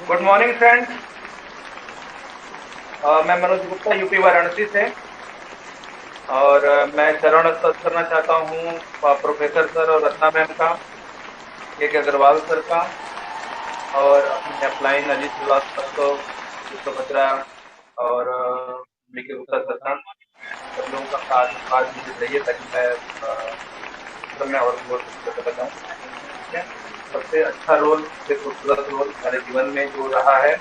Good morning friends. मैं Manoj Gupta UP Varanasi से। और मैं चरण स्पर्श करना चाहता हूँ प्रोफेसर सर और रत्ना मैम का, के अग्रवाल सर का, और अपने अपलाइन अजीत श्रीवास्तव, सुभद्रा और बीके गुप्ता सर का। सब लोगों का आशीर्वाद मुझे चाहिए ताकि मैं चित्र में और बहुत अच्छे से बताऊँ। ठीक है। सबसे अच्छा रोल, सबसे खूबसूरत रोल मेरे जीवन में जो रहा है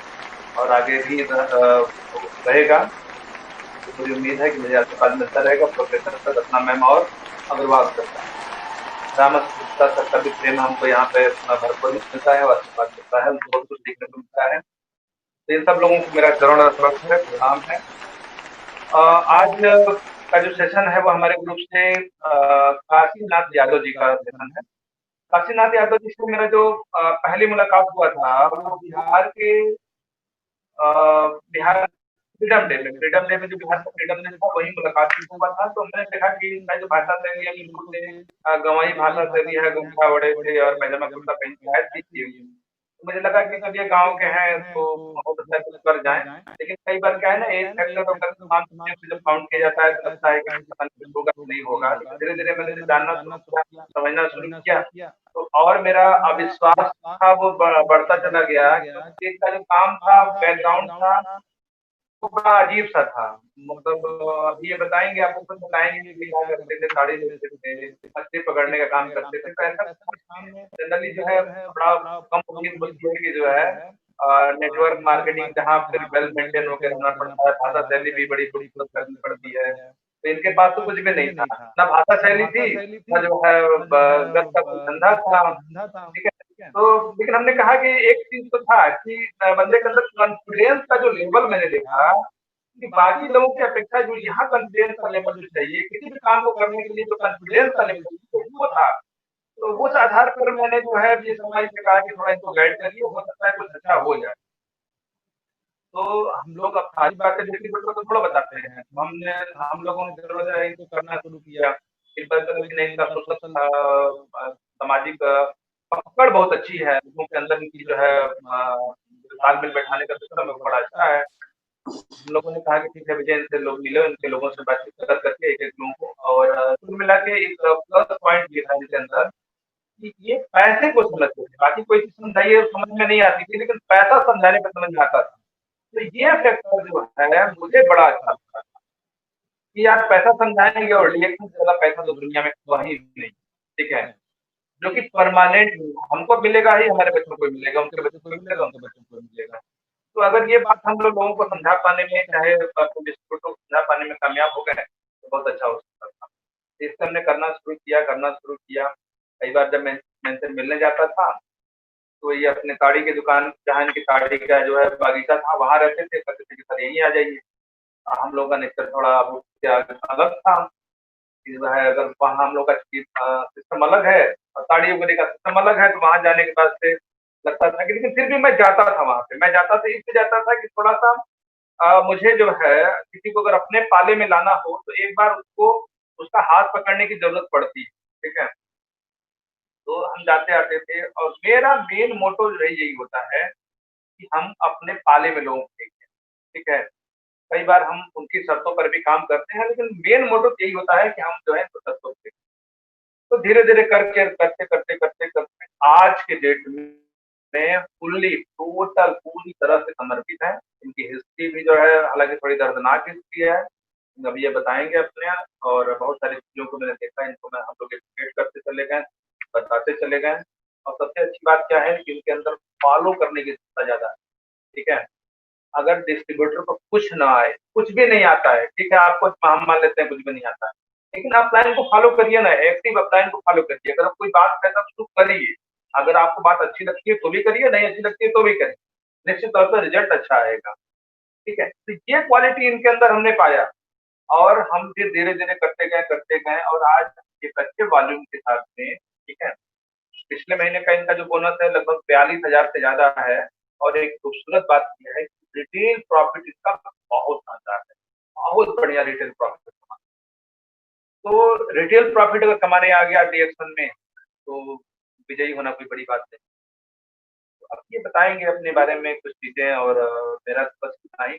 और आगे भी रहेगा, तो मुझे उम्मीद है कि मुझे आशीर्वाद मिलता रहेगा प्रोफेसर सर, रत्ना मैम और अग्रवाल सर का। रामस गुप्ता सर का भी प्रेम हमको यहाँ पे भरपूर मिलता है और आशीर्वाद मिलता है, बहुत कुछ सीखने को मिलता है। तो इन सब लोगों को मेरा चरण स्पर्श है, प्रणाम है। आज का जो सेशन है वो हमारे ग्रुप से काशीनाथ यादव जी का सेशन है। काशीनाथ यादव जी से मेरा जो पहली मुलाकात हुआ था वो बिहार फ्रीडम डे में जो बिहार का फ्रीडम डे था वही मुलाकात में हुआ था। तो मैंने देखा कि इनका जो भाषा शैली है बिल्कुल से गंवाई भाषा शैली है, गमछा ओढ़े थे और पैजामा कुर्ता पहन के आए थे। तो मुझे लगा कि जब ये गाँव के हैं तो हो सकता है कुछ कर जाएं। लेकिन कई बार क्या है ना, एक फैक्टर अगर तमाम चीजें से जब काउंट किया जाता है तो लगता है कि पता नहीं कुछ होगा कि नहीं होगा। लेकिन धीरे धीरे मैंने जानना शुरू किया, समझना शुरू किया, तो और मेरा अविश्वास था वो बढ़ता चला गया, क्योंकि इसका जो काम था, बैकग्राउंड था, वो बड़ा अजीब सा था। मतलब अभी ये बताएंगे, आपको खुद बताएंगे कि क्या करते थे, साड़ी बेचते थे, मछली पकड़ने का काम करते थे। तो ऐसा जनरली जो है बड़ा कम उम्मीद होती है कि जो है नेटवर्क मार्केटिंग जहाँ फिर वेल मेंटेन होकर रहना पड़ता है, भाषा शैली भी बड़ी खूबसूरत करनी पड़ती है। तो इनके पास तो कुछ भी नहीं था, ना भाषा शैली थी, ना जो है गत का कोई धंधा था। ठीक है। तो लेकिन हमने कहा कि एक चीज तो था कि बंदे के अंदर कॉन्फिडेंस का जो लेवल मैंने देखा कि बाकी लोगों की अपेक्षा जो यहाँ कॉन्फिडेंस का लेवल जो चाहिए किसी भी काम को करने के लिए, जो कॉन्फिडेंस का लेवल चाहिए वो था। तो उस आधार पर मैंने जो है ये समाज से कहा कि थोड़ा इनको गाइड करिए, हो सकता है कुछ अच्छा हो जाए। तो हम लोग अब सारी बातें डिस्ट्रीब्यूटर को थोड़ा बताते हैं। तो हम लोगों ने दरवाजा इनको करना शुरू किया। फिर पता चला कि नहीं, इनका सोशल सामाजिक पकड़ बहुत अच्छी है, लोगों के अंदर इनकी जो है तालमेल बैठाने का सिस्टम है वो बड़ा अच्छा है। हम लोगों ने कहा कि ठीक है विजय, इनसे लोग मिले, उनके लोगों से बातचीत कर करके एक एक लोगों को, और कुल मिला के एक प्लस पॉइंट ये था इनके अंदर कि ये पैसे को समझते थे। बाकी कोई चीज समझाइए समझ में नहीं आती थी, लेकिन पैसा समझाने पर समझ में आता था। तो ये फैक्टर जो है मुझे बड़ा अच्छा लगता है कि यार पैसा समझाएंगे और रिएक्शन से ज्यादा पैसा तो दुनिया में वही नहीं। ठीक है। जो कि परमानेंट हमको मिलेगा ही, हमारे बच्चों को मिलेगा, उनके बच्चों को मिलेगा, उनके बच्चों को मिलेगा। तो अगर ये बात हम लोगों को समझा पाने में, चाहे डिस्ट्रिब्यूटर को समझा पाने में कामयाब हो गए तो बहुत अच्छा हो सकता था। इससे हमने करना शुरू किया। कई बार जब मैं इनसे मिलने जाता था तो ये अपने ताड़ी की दुकान, जहाँ इनकी ताड़ी का जो है बागीचा था, वहां रहते थे। कहते थे कि सर यहीं आ जाइए। हम लोग का नेचर थोड़ा अलग था कि जो है अगर वहाँ हम लोग का सिस्टम अलग है और ताड़ी उगने का सिस्टम अलग है, तो वहां जाने के बाद से लगता था कि, लेकिन फिर भी मैं जाता था वहां पे। मैं जाता था इसलिए जाता था कि थोड़ा सा मुझे जो है किसी को अगर अपने पाले में लाना हो तो एक बार उसको उसका हाथ पकड़ने की जरूरत पड़ती है। ठीक है। तो हम जाते आते थे और मेरा मेन मोटो जो है यही होता है कि हम अपने पाले में लोगों को देखें। ठीक है। कई बार हम उनकी शर्तों पर भी काम करते हैं, लेकिन मेन मोटो यही होता है कि हम जो है तो शर्तों पे। तो धीरे धीरे करके करते करते करते करते आज के डेट में फुल्ली टोटल पूरी तरह से समर्पित है। इनकी हिस्ट्री भी जो है हालांकि थोड़ी दर्दनाक हिस्ट्री है, अभी ये बताएंगे अपने। और बहुत सारी चीजों को मैंने देखा, इनको मैं हम लोग एक्सप्लेन करते चले गए, बताते चले गए। और सबसे अच्छी बात क्या है कि इनके अंदर फॉलो करने की क्षमता ज्यादा है। ठीक है। अगर डिस्ट्रीब्यूटर को कुछ ना आए, कुछ भी नहीं आता है, ठीक है, आपको हम मान लेते हैं कुछ भी नहीं आता है, लेकिन आप प्लान को फॉलो करिए ना, एक्टिव प्लान को फॉलो करिए। अगर कोई बात है तो शुरू करिए। अगर आपको बात अच्छी लगती है तो भी करिए, नहीं अच्छी लगती है तो भी करिए, निश्चित तौर पर रिजल्ट अच्छा आएगा। ठीक है। तो ये क्वालिटी इनके अंदर हमने पाया और हम फिर धीरे धीरे करते गए और आज एक अच्छे वॉल्यूम के साथ में, ठीक है, पिछले महीने का इनका जो बोनस है लगभग 42,000 से ज्यादा है। और एक खूबसूरत बात यह है कि रिटेल प्रॉफिट इसका बहुत शानदार है, बहुत बढ़िया रिटेल प्रॉफिट। तो रिटेल प्रॉफिट अगर कमाने आ गया डीएक्शन में तो विजयी होना कोई बड़ी बात नहीं। आप ये बताएँगे अपने बारे में कुछ चीज़ें और मेरा तो बस इतना ही,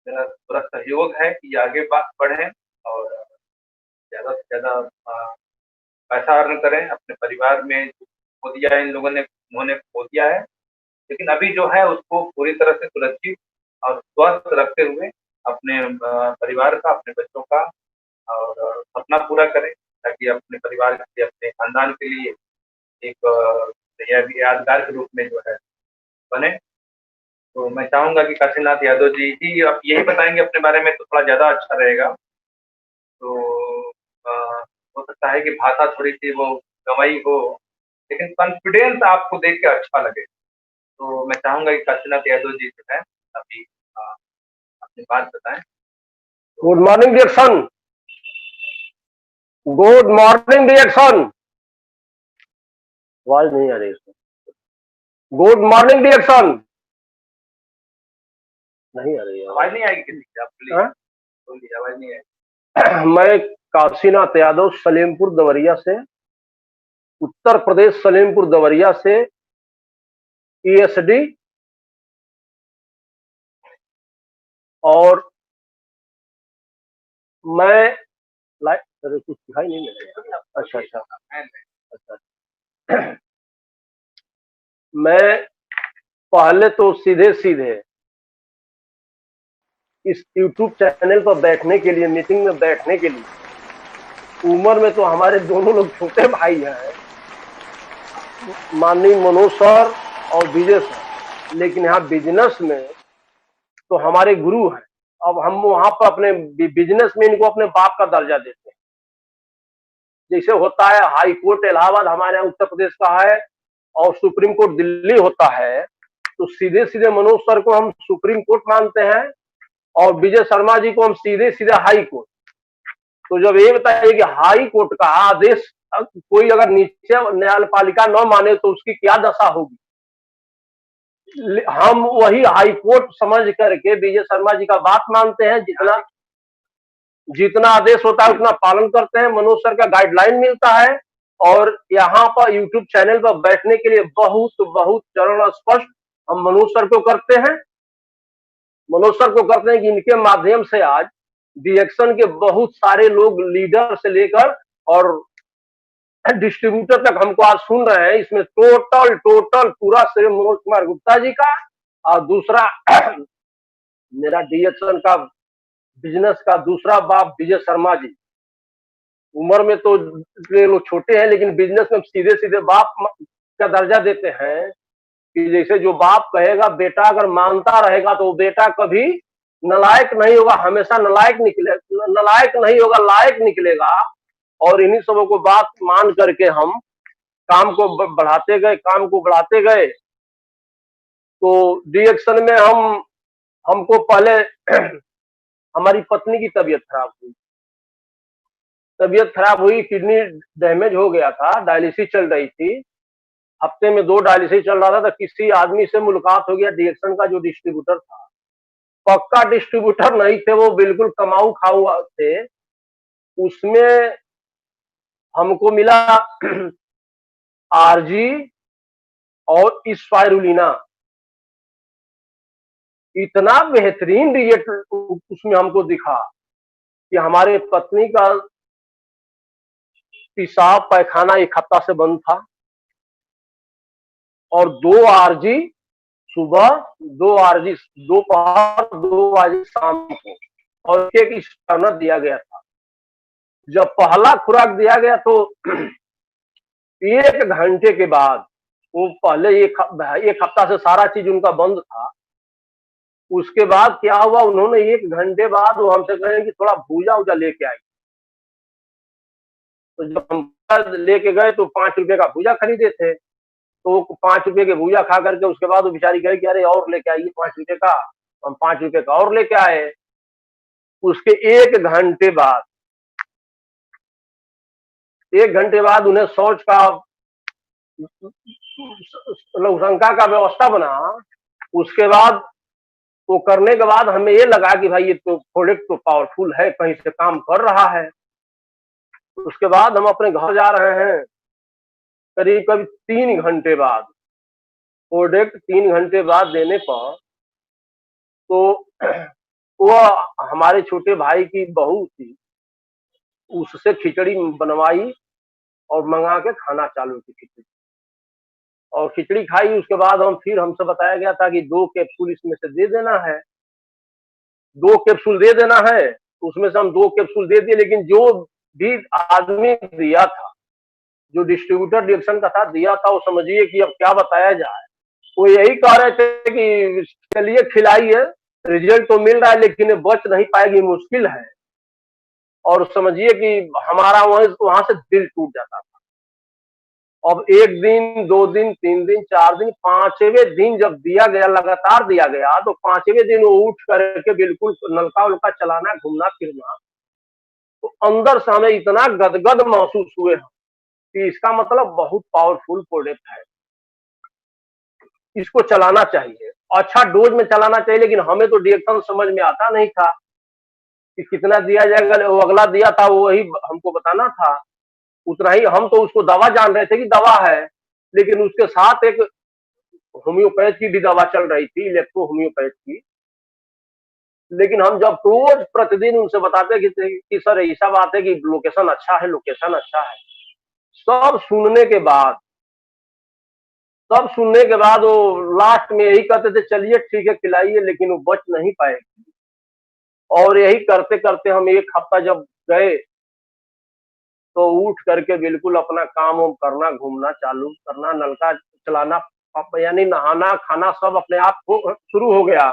मेरा पूरा सहयोग है कि आगे बढ़ें और ज़्यादा से ज़्यादा पैसा अर्न करें, अपने परिवार में जो खो दिया है इन लोगों ने, उन्होंने खो दिया है, लेकिन अभी जो है उसको पूरी तरह से सुरक्षित और स्वस्थ रखते हुए अपने परिवार का, अपने बच्चों का और सपना पूरा करें, ताकि अपने परिवार के लिए, अपने खानदान के लिए एक यादगार के रूप में जो है बने। तो मैं चाहूँगा कि काशीनाथ यादव जी ही आप यही बताएँगे अपने बारे में तो थोड़ा ज़्यादा अच्छा रहेगा। तो अ, हो सकता है कि भाषा थोड़ी-सी वो गँवाई हो, लेकिन कॉन्फिडेंस आपको देख के अच्छा लगे। तो मैं चाहूँगा कि काशीनाथ यादव जी जो हैं अभी अपनी बात बताएँ। Good morning dear son. Good morning dear son. आवाज नहीं आ रही इसमें। Good morning dear son. नहीं आ रही आवाज़ नहीं आएगी किसी की, आप बोलिए, बोलिए आवाज़ नहीं आएगी। मैं काशीनाथ यादव सलेमपुर दवरिया से, उत्तर प्रदेश सलेमपुर दवरिया से ईएसडी और मैं कुछ दिखाई नहीं मिल रहा। अच्छा अच्छा अच्छा। मैं पहले तो सीधे सीधे इस YouTube चैनल पर बैठने के लिए, मीटिंग में बैठने के लिए, उम्र में तो हमारे दोनों लोग छोटे भाई हैं, माननीय मनोज सर और विजय सर, लेकिन यहाँ बिजनेस में तो हमारे गुरु हैं। अब हम वहां पर अपने बिजनेस में इनको अपने बाप का दर्जा देते हैं। जैसे होता है हाई कोर्ट इलाहाबाद हमारे यहाँ उत्तर प्रदेश का है और सुप्रीम कोर्ट दिल्ली होता है, तो सीधे सीधे मनोज सर को हम सुप्रीम कोर्ट मानते हैं और विजय शर्मा जी को हम सीधे सीधे हाई कोर्ट। तो जब ये बताइए कि हाई कोर्ट का आदेश कोई अगर नीचे न्यायपालिका न माने तो उसकी क्या दशा होगी। हम वही हाई कोर्ट समझ करके विजय शर्मा जी का बात मानते हैं, जितना जितना आदेश होता है उतना पालन करते हैं। मनोज सर का गाइडलाइन मिलता है और यहाँ पर यूट्यूब चैनल पर बैठने के लिए बहुत बहुत चरण स्पष्ट हम मनोज सर को करते हैं। मनोज सर को करते हैं कि इनके माध्यम से आज डिएक्शन के बहुत सारे लोग, लीडर से लेकर और डिस्ट्रीब्यूटर तक हमको आज सुन रहे हैं। इसमें टोटल टोटल पूरा श्री मनोज कुमार गुप्ता जी का और दूसरा मेरा डिएक्शन का बिजनेस का दूसरा बाप विजय शर्मा जी। उम्र में तो ये लोग छोटे हैं, लेकिन बिजनेस में सीधे सीधे बाप का दर्जा देते हैं कि जैसे जो बाप कहेगा बेटा अगर मानता रहेगा तो बेटा कभी नलायक नहीं होगा, हमेशा नलायक नहीं होगा, लायक निकलेगा। और इन्हीं सबों को बात मान करके हम काम को बढ़ाते गए, काम को बढ़ाते गए। तो डिएक्शन में हमको पहले हमारी पत्नी की तबीयत खराब हुई, किडनी डैमेज हो गया था, डायलिसिस चल रही थी, हफ्ते में 2 डायलिसिस चल रहा था। तो किसी आदमी से मुलाकात हो गया, डिएक्शन का जो डिस्ट्रीब्यूटर था, पक्का डिस्ट्रीब्यूटर नहीं थे, वो बिल्कुल कमाऊ खाऊ थे। उसमें हमको मिला आरजी और स्पाइरुलिना। इतना बेहतरीन रिजल्ट उसमें हमको दिखा कि हमारे पत्नी का पेशाब पैखाना 1 हफ्ता से बंद था और 2 आरजी सुबह, 2 आरजी दोपहर, 2 आरजी शाम को और एक स्टर्नर दिया गया था। जब पहला खुराक दिया गया तो 1 घंटे के बाद, वो पहले एक हफ्ता से सारा चीज उनका बंद था। उसके बाद क्या हुआ, उन्होंने 1 घंटे बाद वो हमसे कहे कि थोड़ा भूजा उजा लेके आई। तो जब हम लेके गए तो 5 रुपए का भूजा खरीदे थे, तो 5 रुपए के भूजा खा करके उसके बाद वो बेचारी कही कि अरे और लेके आइए 5 रुपए का। हम 5 रुपए का और लेके आए। उसके 1 घंटे बाद उन्हें शौच का लघुशंका का व्यवस्था बना। उसके बाद वो करने के बाद हमें ये लगा कि भाई ये तो प्रोडक्ट तो पावरफुल है, कहीं से काम कर रहा है। उसके बाद हम अपने घर जा रहे हैं, करीब करीब 3 घंटे बाद प्रोडक्ट 3 घंटे बाद देने पर तो वो हमारे छोटे भाई की बहू थी, उससे खिचड़ी बनवाई और मंगा के खाना चालू की खिचड़ी, और खिचड़ी खाई। उसके बाद हमसे बताया गया था कि 2 कैप्सूल इसमें से दे देना है, 2 कैप्सूल दे देना है। तो उसमें से हम 2 कैप्सूल दे दिए, लेकिन जो भी आदमी दिया था, जो डिस्ट्रीब्यूटर रिएक्शन का था दिया था, वो समझिए कि अब क्या बताया जाए। वो यही कह रहे थे कि चलिए खिलाइए, रिजल्ट तो मिल रहा है लेकिन ये बच नहीं पाएगी, मुश्किल है। और समझिए कि हमारा वहां से दिल टूट जाता था। अब 1 दिन, 2 दिन, 3 दिन, 4 दिन, 5वें दिन जब दिया गया, लगातार दिया गया, तो 5वें दिन वो उठ करके बिल्कुल नलका उलका चलाना, घूमना फिरना, तो अंदर से हमें इतना गदगद महसूस हुए कि इसका मतलब बहुत पावरफुल प्रोडक्ट है, इसको चलाना चाहिए, अच्छा डोज में चलाना चाहिए। लेकिन हमें तो डिएक्शन समझ में आता नहीं था कि कितना दिया जाएगा। वो अगला दिया था वो वही हमको बताना था, उतना ही। हम तो उसको दवा जान रहे थे कि दवा है, लेकिन उसके साथ एक होम्योपैथ की भी दवा चल रही थी, इलेक्ट्रो होम्योपैथ की। लेकिन हम जब रोज प्रतिदिन उनसे बताते कि सर ऐसा बात है कि लोकेशन अच्छा है, लोकेशन अच्छा है, सब सुनने के बाद सब सुनने के बाद वो लास्ट में यही कहते थे चलिए ठीक है खिलाइए, लेकिन वो बच नहीं पाएगी। और यही करते करते हम 1 हफ्ता जब गए, तो उठ करके बिल्कुल अपना काम वाम करना, घूमना चालू करना, नलका चलाना, यानी नहाना खाना सब अपने आप हो शुरू हो गया।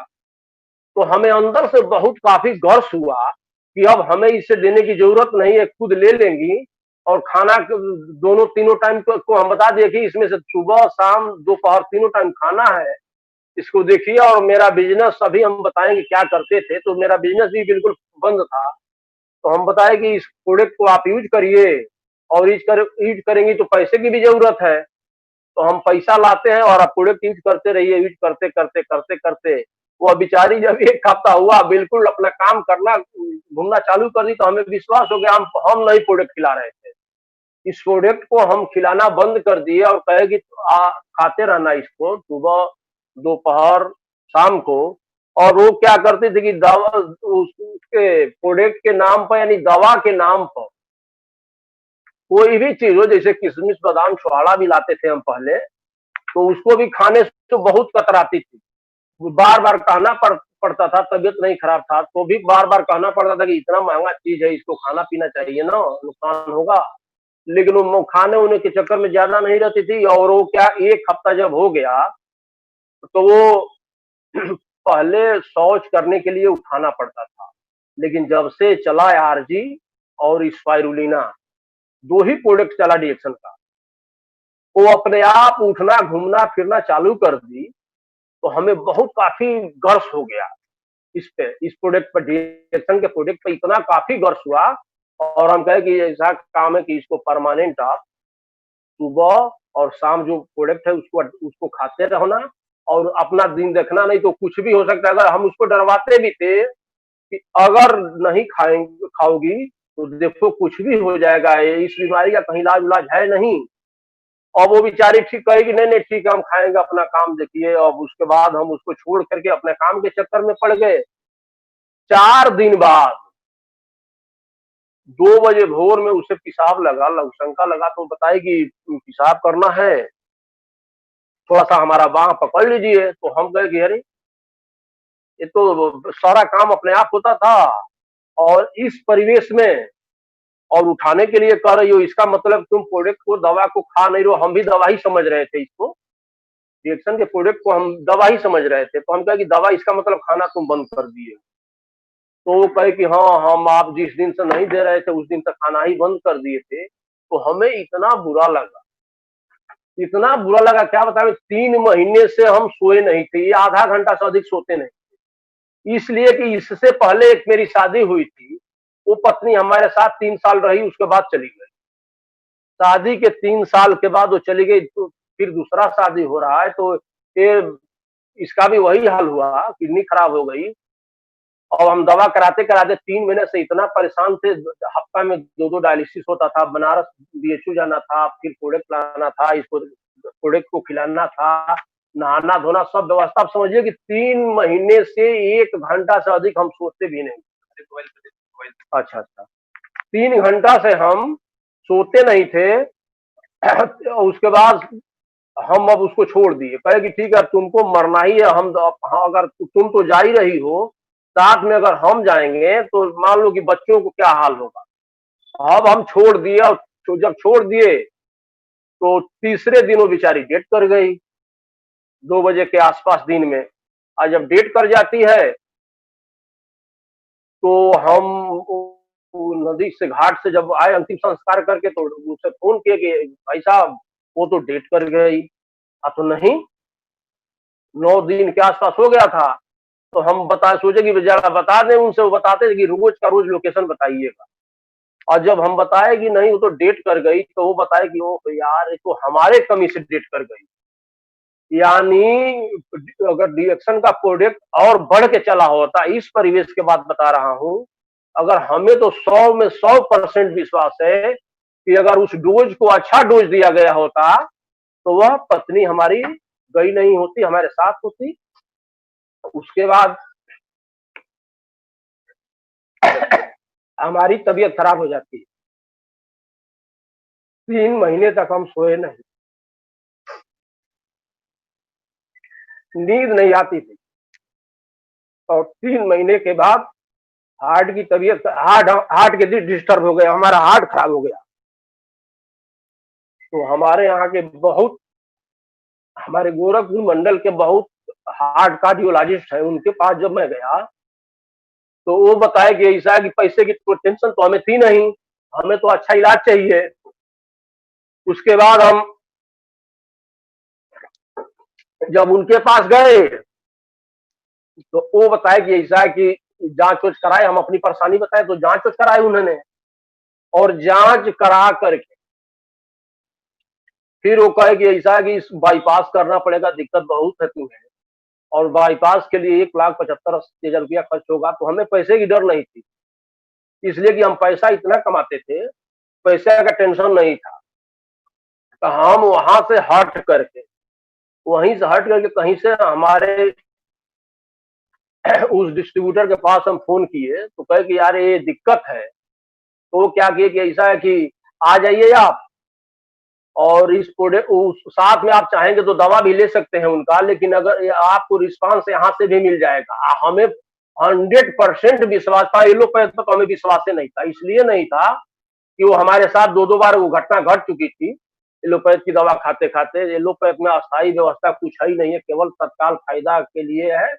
तो हमें अंदर से बहुत काफी गर्व हुआ कि अब हमें इसे देने की जरूरत नहीं है, खुद ले लेंगी। और खाना दोनों तीनों टाइम को हम बता दिए कि इसमें से सुबह शाम दोपहर तीनों टाइम खाना है, इसको देखिए। और मेरा बिजनेस, अभी हम बताएंगे क्या करते थे, तो मेरा बिजनेस भी बिल्कुल बंद था। तो हम बताए कि इस प्रोडक्ट को आप यूज करिए, और यूज करेंगी तो पैसे की भी जरूरत है, तो हम पैसा लाते हैं और आप प्रोडक्ट यूज करते रहिए। यूज करते करते करते करते वो बेचारी जब 1 हफ्ता हुआ बिल्कुल अपना काम करना घूमना चालू कर दी, तो हमें विश्वास हो गया हम नई प्रोडक्ट खिला रहे थे। इस प्रोडक्ट को हम खिलाना बंद कर दिए और कहे कि खाते रहना इसको सुबह दोपहर शाम को। और वो क्या करते थे कि दवा उसके प्रोडक्ट के नाम पर, यानी दवा के नाम पर कोई भी चीज हो, जैसे किशमिश बादाम छुहाड़ा भी लाते थे हम पहले, तो उसको भी खाने से तो बहुत कतराती थी। बार बार कहना पड़ता था, तबीयत नहीं खराब था तो भी बार बार कहना पड़ता था कि इतना महंगा चीज है, इसको खाना पीना चाहिए ना, नुकसान होगा। लेकिन वो खाने उने के चक्कर में ज्यादा नहीं रहती थी। और वो क्या 1 हफ्ता जब हो गया, तो वो पहले शौच करने के लिए उठाना पड़ता था, लेकिन जब से चला आरजी और स्पाइरुलिना, 2 ही प्रोडक्ट चला डिएक्शन का, वो अपने आप उठना घूमना फिरना चालू कर दी। तो हमें बहुत काफी गर्व हो गया इस प्रोडक्ट पर, डिएक्शन के प्रोडक्ट पर इतना काफी गर्व हुआ। और हम कहे कि ऐसा काम है कि इसको परमानेंट आप सुबह और शाम जो प्रोडक्ट है उसको खाते रहना, और अपना दिन देखना, नहीं तो कुछ भी हो सकता है। अगर हम उसको डरवाते भी थे कि अगर नहीं खाओगी तो देखो कुछ भी हो जाएगा, इस बीमारी का कहीं इलाज है नहीं। और वो बेचारी ठीक कहेगी नहीं नहीं ठीक है हम खाएंगे, अपना काम देखिए। और उसके बाद हम उसको छोड़ करके अपने काम के चक्कर में पड़ गए। 4 दिन बाद 2 बजे भोर में उसे पेशाब लगा, लघुशंका लगा, तो बताई कि पेशाब करना है, थोड़ा सा हमारा बाह पकड़ लीजिए। तो हम कहे कि अरे ये तो सारा काम अपने आप होता था, और इस परिवेश में और उठाने के लिए कह रही हो, इसका मतलब तुम प्रोडक्ट को दवा को खा नहीं रहे हो। हम भी दवा ही समझ रहे थे इसको, रिएक्शन के प्रोडक्ट को हम दवा ही समझ रहे थे। तो हम कहे कि दवा, इसका मतलब खाना तुम बंद कर दिए। तो वो कहे कि हाँ हम आप जिस दिन से नहीं दे रहे थे उस दिन तक खाना ही बंद कर दिए थे। तो हमें इतना बुरा लगा, इतना बुरा लगा क्या बताएं। 3 महीने से हम सोए नहीं थे, ये आधा घंटा से अधिक सोते नहीं, इसलिए कि इससे पहले एक मेरी शादी हुई थी। वो पत्नी हमारे साथ 3 साल रही, उसके बाद चली गई। शादी के 3 साल के बाद वो चली गई, तो फिर दूसरा शादी हो रहा है। तो ये इसका भी वही हाल हुआ, किडनी खराब हो गई। और हम दवा कराते कराते 3 महीने से इतना परेशान थे, हफ्ता में 2-2 डायलिसिस होता था, बनारस बीएचयू जाना था, फिर प्रोडक्ट लाना था, इसको प्रोडक्ट को खिलाना था, नहाना धोना सब व्यवस्था। आप समझिए कि 3 महीने से 1 घंटा से अधिक हम सोते भी नहीं। अच्छा अच्छा, 3 घंटा से हम सोते नहीं थे। उसके बाद हम अब उसको छोड़ दिए, कहे कि ठीक है तुमको मरना ही है, हम हाँ, अगर तुम तो जा ही रही हो, साथ में अगर हम जाएंगे तो मान लो कि बच्चों को क्या हाल होगा। अब हम छोड़ दिए, और जब छोड़ दिए तो तीसरे दिन वो बेचारी डेट कर गई, 2 बजे के आसपास दिन में। आज जब डेट कर जाती है तो हम वो नदी से घाट से जब आए अंतिम संस्कार करके, तो उसे फोन किए कि भाई साहब वो तो डेट कर गई। तो नहीं, 9 दिन के आसपास हो गया था। तो हम बता सोचे कि जरा बता दें उनसे, वो बताते थे कि रोज का रोज लोकेशन बताइएगा। और जब हम बताए कि नहीं वो तो डेट कर गई, तो वो बताए कि ओ यार ये तो हमारे कमी से डेट कर गई। यानी अगर डिएक्शन का प्रोडक्ट और बढ़ के चला होता, इस परिवेश के बात बता रहा हूं, अगर हमें तो 100 में 100% विश्वास है कि अगर उस डोज को अच्छा डोज दिया गया होता तो वह पत्नी हमारी गई नहीं होती, हमारे साथ होती। उसके बाद हमारी तबीयत खराब हो जाती। 3 महीने तक हम सोए नहीं, नींद नहीं आती थी। और 3 महीने के बाद हार्ट की तबीयत, हार्ट हार्ट के डिस्टर्ब हो गया, हमारा हार्ट खराब हो गया। तो हमारे यहाँ के बहुत, हमारे गोरखपुर मंडल के बहुत हार्ट कार्डियोलॉजिस्ट है, उनके पास जब मैं गया तो वो बताए कि ऐसा कि पैसे की तो टेंशन तो हमें थी नहीं, हमें तो अच्छा इलाज चाहिए। उसके बाद हम जब उनके पास गए तो वो बताए कि ऐसा है कि जांच वाच कराए, हम अपनी परेशानी बताए तो जांच वाच कराई उन्होंने। और जांच करा करके फिर वो कहे कि ऐसा है कि इस बाईपास करना पड़ेगा, दिक्कत बहुत है तुम्हें, और बाईपास के लिए 1,75,80,000 रुपया खर्च होगा। तो हमें पैसे की डर नहीं थी, इसलिए कि हम पैसा इतना कमाते थे, पैसे का टेंशन नहीं था। तो हम वहां से हट करके, वहीं से हट करके कहीं से हमारे उस डिस्ट्रीब्यूटर के पास हम फोन किए तो कहे कि यार ये दिक्कत है। तो वो क्या किए कि ऐसा है कि आ जाइए आप, और इस प्रोडक्ट उस साथ में आप चाहेंगे तो दवा भी ले सकते हैं उनका, लेकिन अगर आपको रिस्पांस यहाँ से भी मिल जाएगा। हमें 100% विश्वास था, एलोपैथ पर तो हमें विश्वास ही नहीं था। इसलिए नहीं था कि वो हमारे साथ 2-2 बार वो घटना घट चुकी थी। एलोपैथ की दवा खाते खाते, एलोपैथ में अस्थायी व्यवस्था कुछ है ही नहीं है, केवल तत्काल फायदा के लिए है।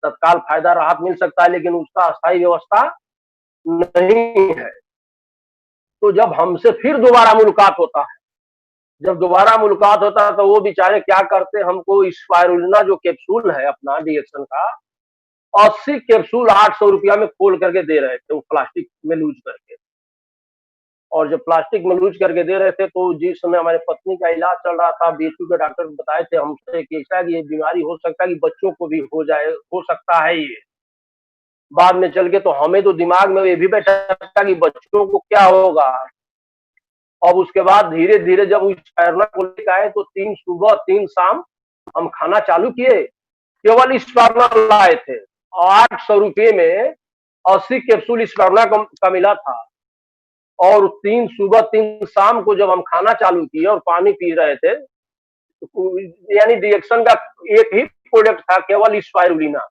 तत्काल फायदा राहत मिल सकता है, लेकिन उसका अस्थायी व्यवस्था नहीं है। तो जब हमसे फिर दोबारा मुलाकात होता है, जब दोबारा मुलाकात होता है तो वो बेचारे क्या करते, हमको स्पाइरुलिना जो कैप्सूल है अपना डिएक्शन का, 80 कैप्सूल 800 रुपया में खोल करके दे रहे थे, वो प्लास्टिक में लूज करके। और जब प्लास्टिक में लूज करके दे रहे थे तो जिस समय हमारे पत्नी का इलाज चल रहा था, बीएचयू के डॉक्टर बताए थे हमसे कि ऐसा कि ये बीमारी हो सकता है कि बच्चों को भी हो जाए, हो सकता है ये बाद में चल के। तो हमें तो दिमाग में ये भी बैठा था कि बच्चों को क्या होगा। अब उसके बाद धीरे धीरे जब उस प्रेरणा को लेकर आए तो 3 सुबह 3 शाम हम खाना चालू किए। केवल स्पर्ना लाए थे, 800 रुपये में 80 कैप्सूल स्पर्ना का मिला था। और 3 सुबह 3 शाम को जब हम खाना चालू किए और पानी पी रहे थे, तो यानी रिएक्शन का एक ही प्रोडक्ट था, केवल स्पाइरुलिना।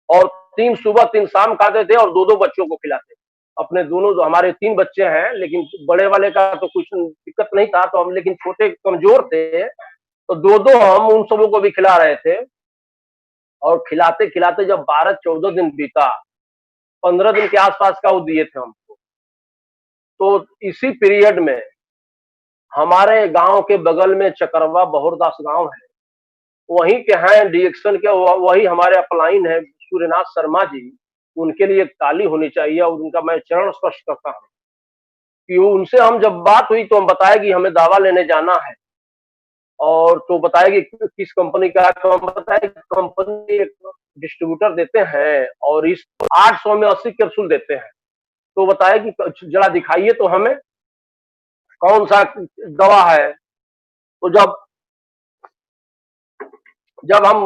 और 3 सुबह 3 शाम खाते थे और 2-2 बच्चों को खिलाते। अपने दोनों, जो हमारे 3 बच्चे हैं, लेकिन बड़े वाले का तो कुछ दिक्कत नहीं था, तो हम लेकिन छोटे कमजोर थे, तो 2-2 हम उन सबों को भी खिला रहे थे। और खिलाते खिलाते जब 12-14 दिन बीता, 15 दिन के आसपास का वो दिए थे हमको। तो इसी पीरियड में हमारे गांव के बगल में चकरवा बहुरदास गांव है, वहीं के हैं डिएक्शन के, वही हमारे अपलाइन है सूर्यनाथ शर्मा जी। उनके लिए एक ताली होनी चाहिए, और उनका मैं चरण स्पर्श करता हूँ कि उनसे हम जब बात हुई तो हम बताए कि हमें दवा लेने जाना है। और तो बताया कि किस कंपनी का है, तो हम बताया कि कंपनी एक डिस्ट्रीब्यूटर देते हैं और इस 800 में 80 कैप्सूल देते हैं। तो बताया कि जरा दिखाइए तो हमें कौन सा दवा है। तो जब जब हम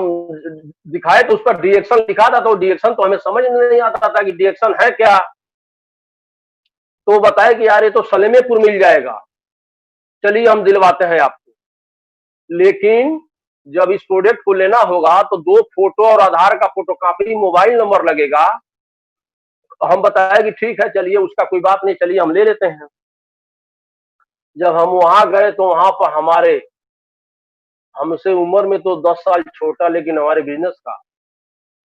दिखाए तो उस पर डिएक्शन लिखा था, तो डिएक्शन तो हमें समझ नहीं आता था कि डिएक्शन है क्या। तो बताया कि यार ये तो सलेमेपुर मिल जाएगा, चलिए हम दिलवाते हैं आपको। लेकिन जब इस प्रोडक्ट को लेना होगा तो 2 फोटो और आधार का फोटोकॉपी, मोबाइल नंबर लगेगा। हम बताया कि ठीक है, चलिए उसका कोई बात नहीं, चलिए हम ले लेते हैं। जब हम वहां गए तो वहां पर हमसे उम्र में तो 10 साल छोटा, लेकिन हमारे बिजनेस का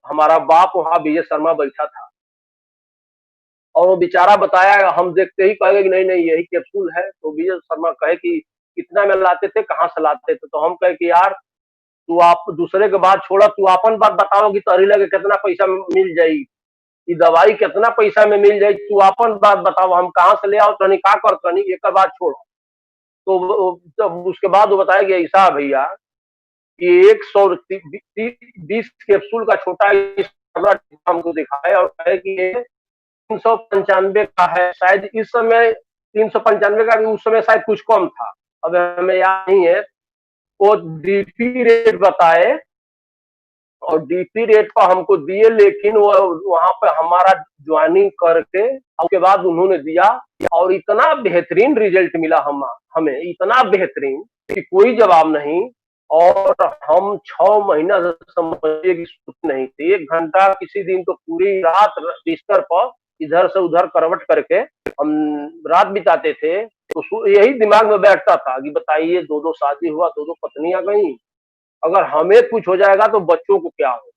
हमारा बाप वहां विजय शर्मा बैठा था। और वो बेचारा बताया, हम देखते ही कहे कि नहीं नहीं यही कैप्सूल है। तो विजय शर्मा कहे कि कितना में लाते थे, कहाँ से लाते थे। तो हम कहे कि यार तू आप दूसरे के बात छोड़ा, तू अपन बात बताओ कि तोहरी लगे कितना पैसा मिल जाई, ये दवाई कितना पैसा में मिल जाई, तू अपन बात बताओ, हम कहाँ से ले आओ, तनी का कर, तनी एक बात छोड़ो। तब उसके बाद वो बताया कि ऐसा है भैया कि 120 कैप्सूल का छोटा हमको दिखाया और कहे कि ये 395 का है शायद इस समय। 395 का भी उस समय शायद कुछ कम था, अब हमें याद नहीं है। वो डीपी रेट बताए और डीपी रेट पर हमको दिए, लेकिन वो वहां पे हमारा ज्वाइनिंग करके उसके बाद उन्होंने दिया और इतना बेहतरीन रिजल्ट मिला हमें इतना बेहतरीन कि कोई जवाब नहीं। और हम 6 महीना से समझिए कि सोते नहीं थे, 1 घंटा किसी दिन तो पूरी रात बिस्तर पर इधर से उधर करवट करके हम रात बिताते थे। तो यही दिमाग में बैठता था कि बताइए, 2-2 शादी हुआ, 2-2 पत्नियां गई, अगर हमें कुछ हो जाएगा तो बच्चों को क्या हो।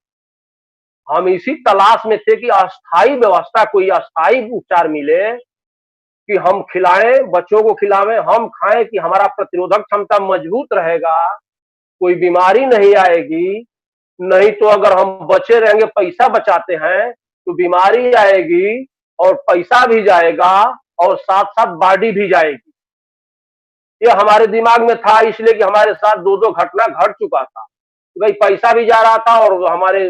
हम इसी तलाश में थे कि अस्थायी व्यवस्था, कोई अस्थायी उपचार मिले कि हम खिलाएं, बच्चों को खिलावें, हम खाएं, कि हमारा प्रतिरोधक क्षमता मजबूत रहेगा, कोई बीमारी नहीं आएगी। नहीं तो अगर हम बचे रहेंगे, पैसा बचाते हैं तो बीमारी आएगी और पैसा भी जाएगा और साथ साथ बॉडी भी जाएगी। ये हमारे दिमाग में था, इसलिए कि हमारे साथ 2-2 घटना घट चुका था। भाई पैसा भी जा रहा था और हमारे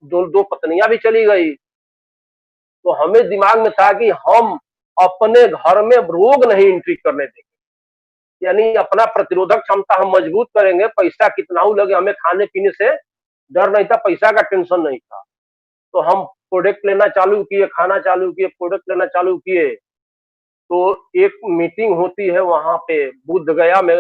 2 पत्नियां भी चली गई। तो हमें दिमाग में था कि हम अपने घर में रोग नहीं एंट्री करने देंगे, यानी अपना प्रतिरोधक क्षमता हम मजबूत करेंगे। पैसा कितना ही लगे, हमें खाने पीने से डर नहीं था, पैसा का टेंशन नहीं था। तो हम प्रोडक्ट लेना चालू किए, खाना चालू किए, प्रोडक्ट लेना चालू किए। तो एक मीटिंग होती है वहां पे बुद्ध गया में,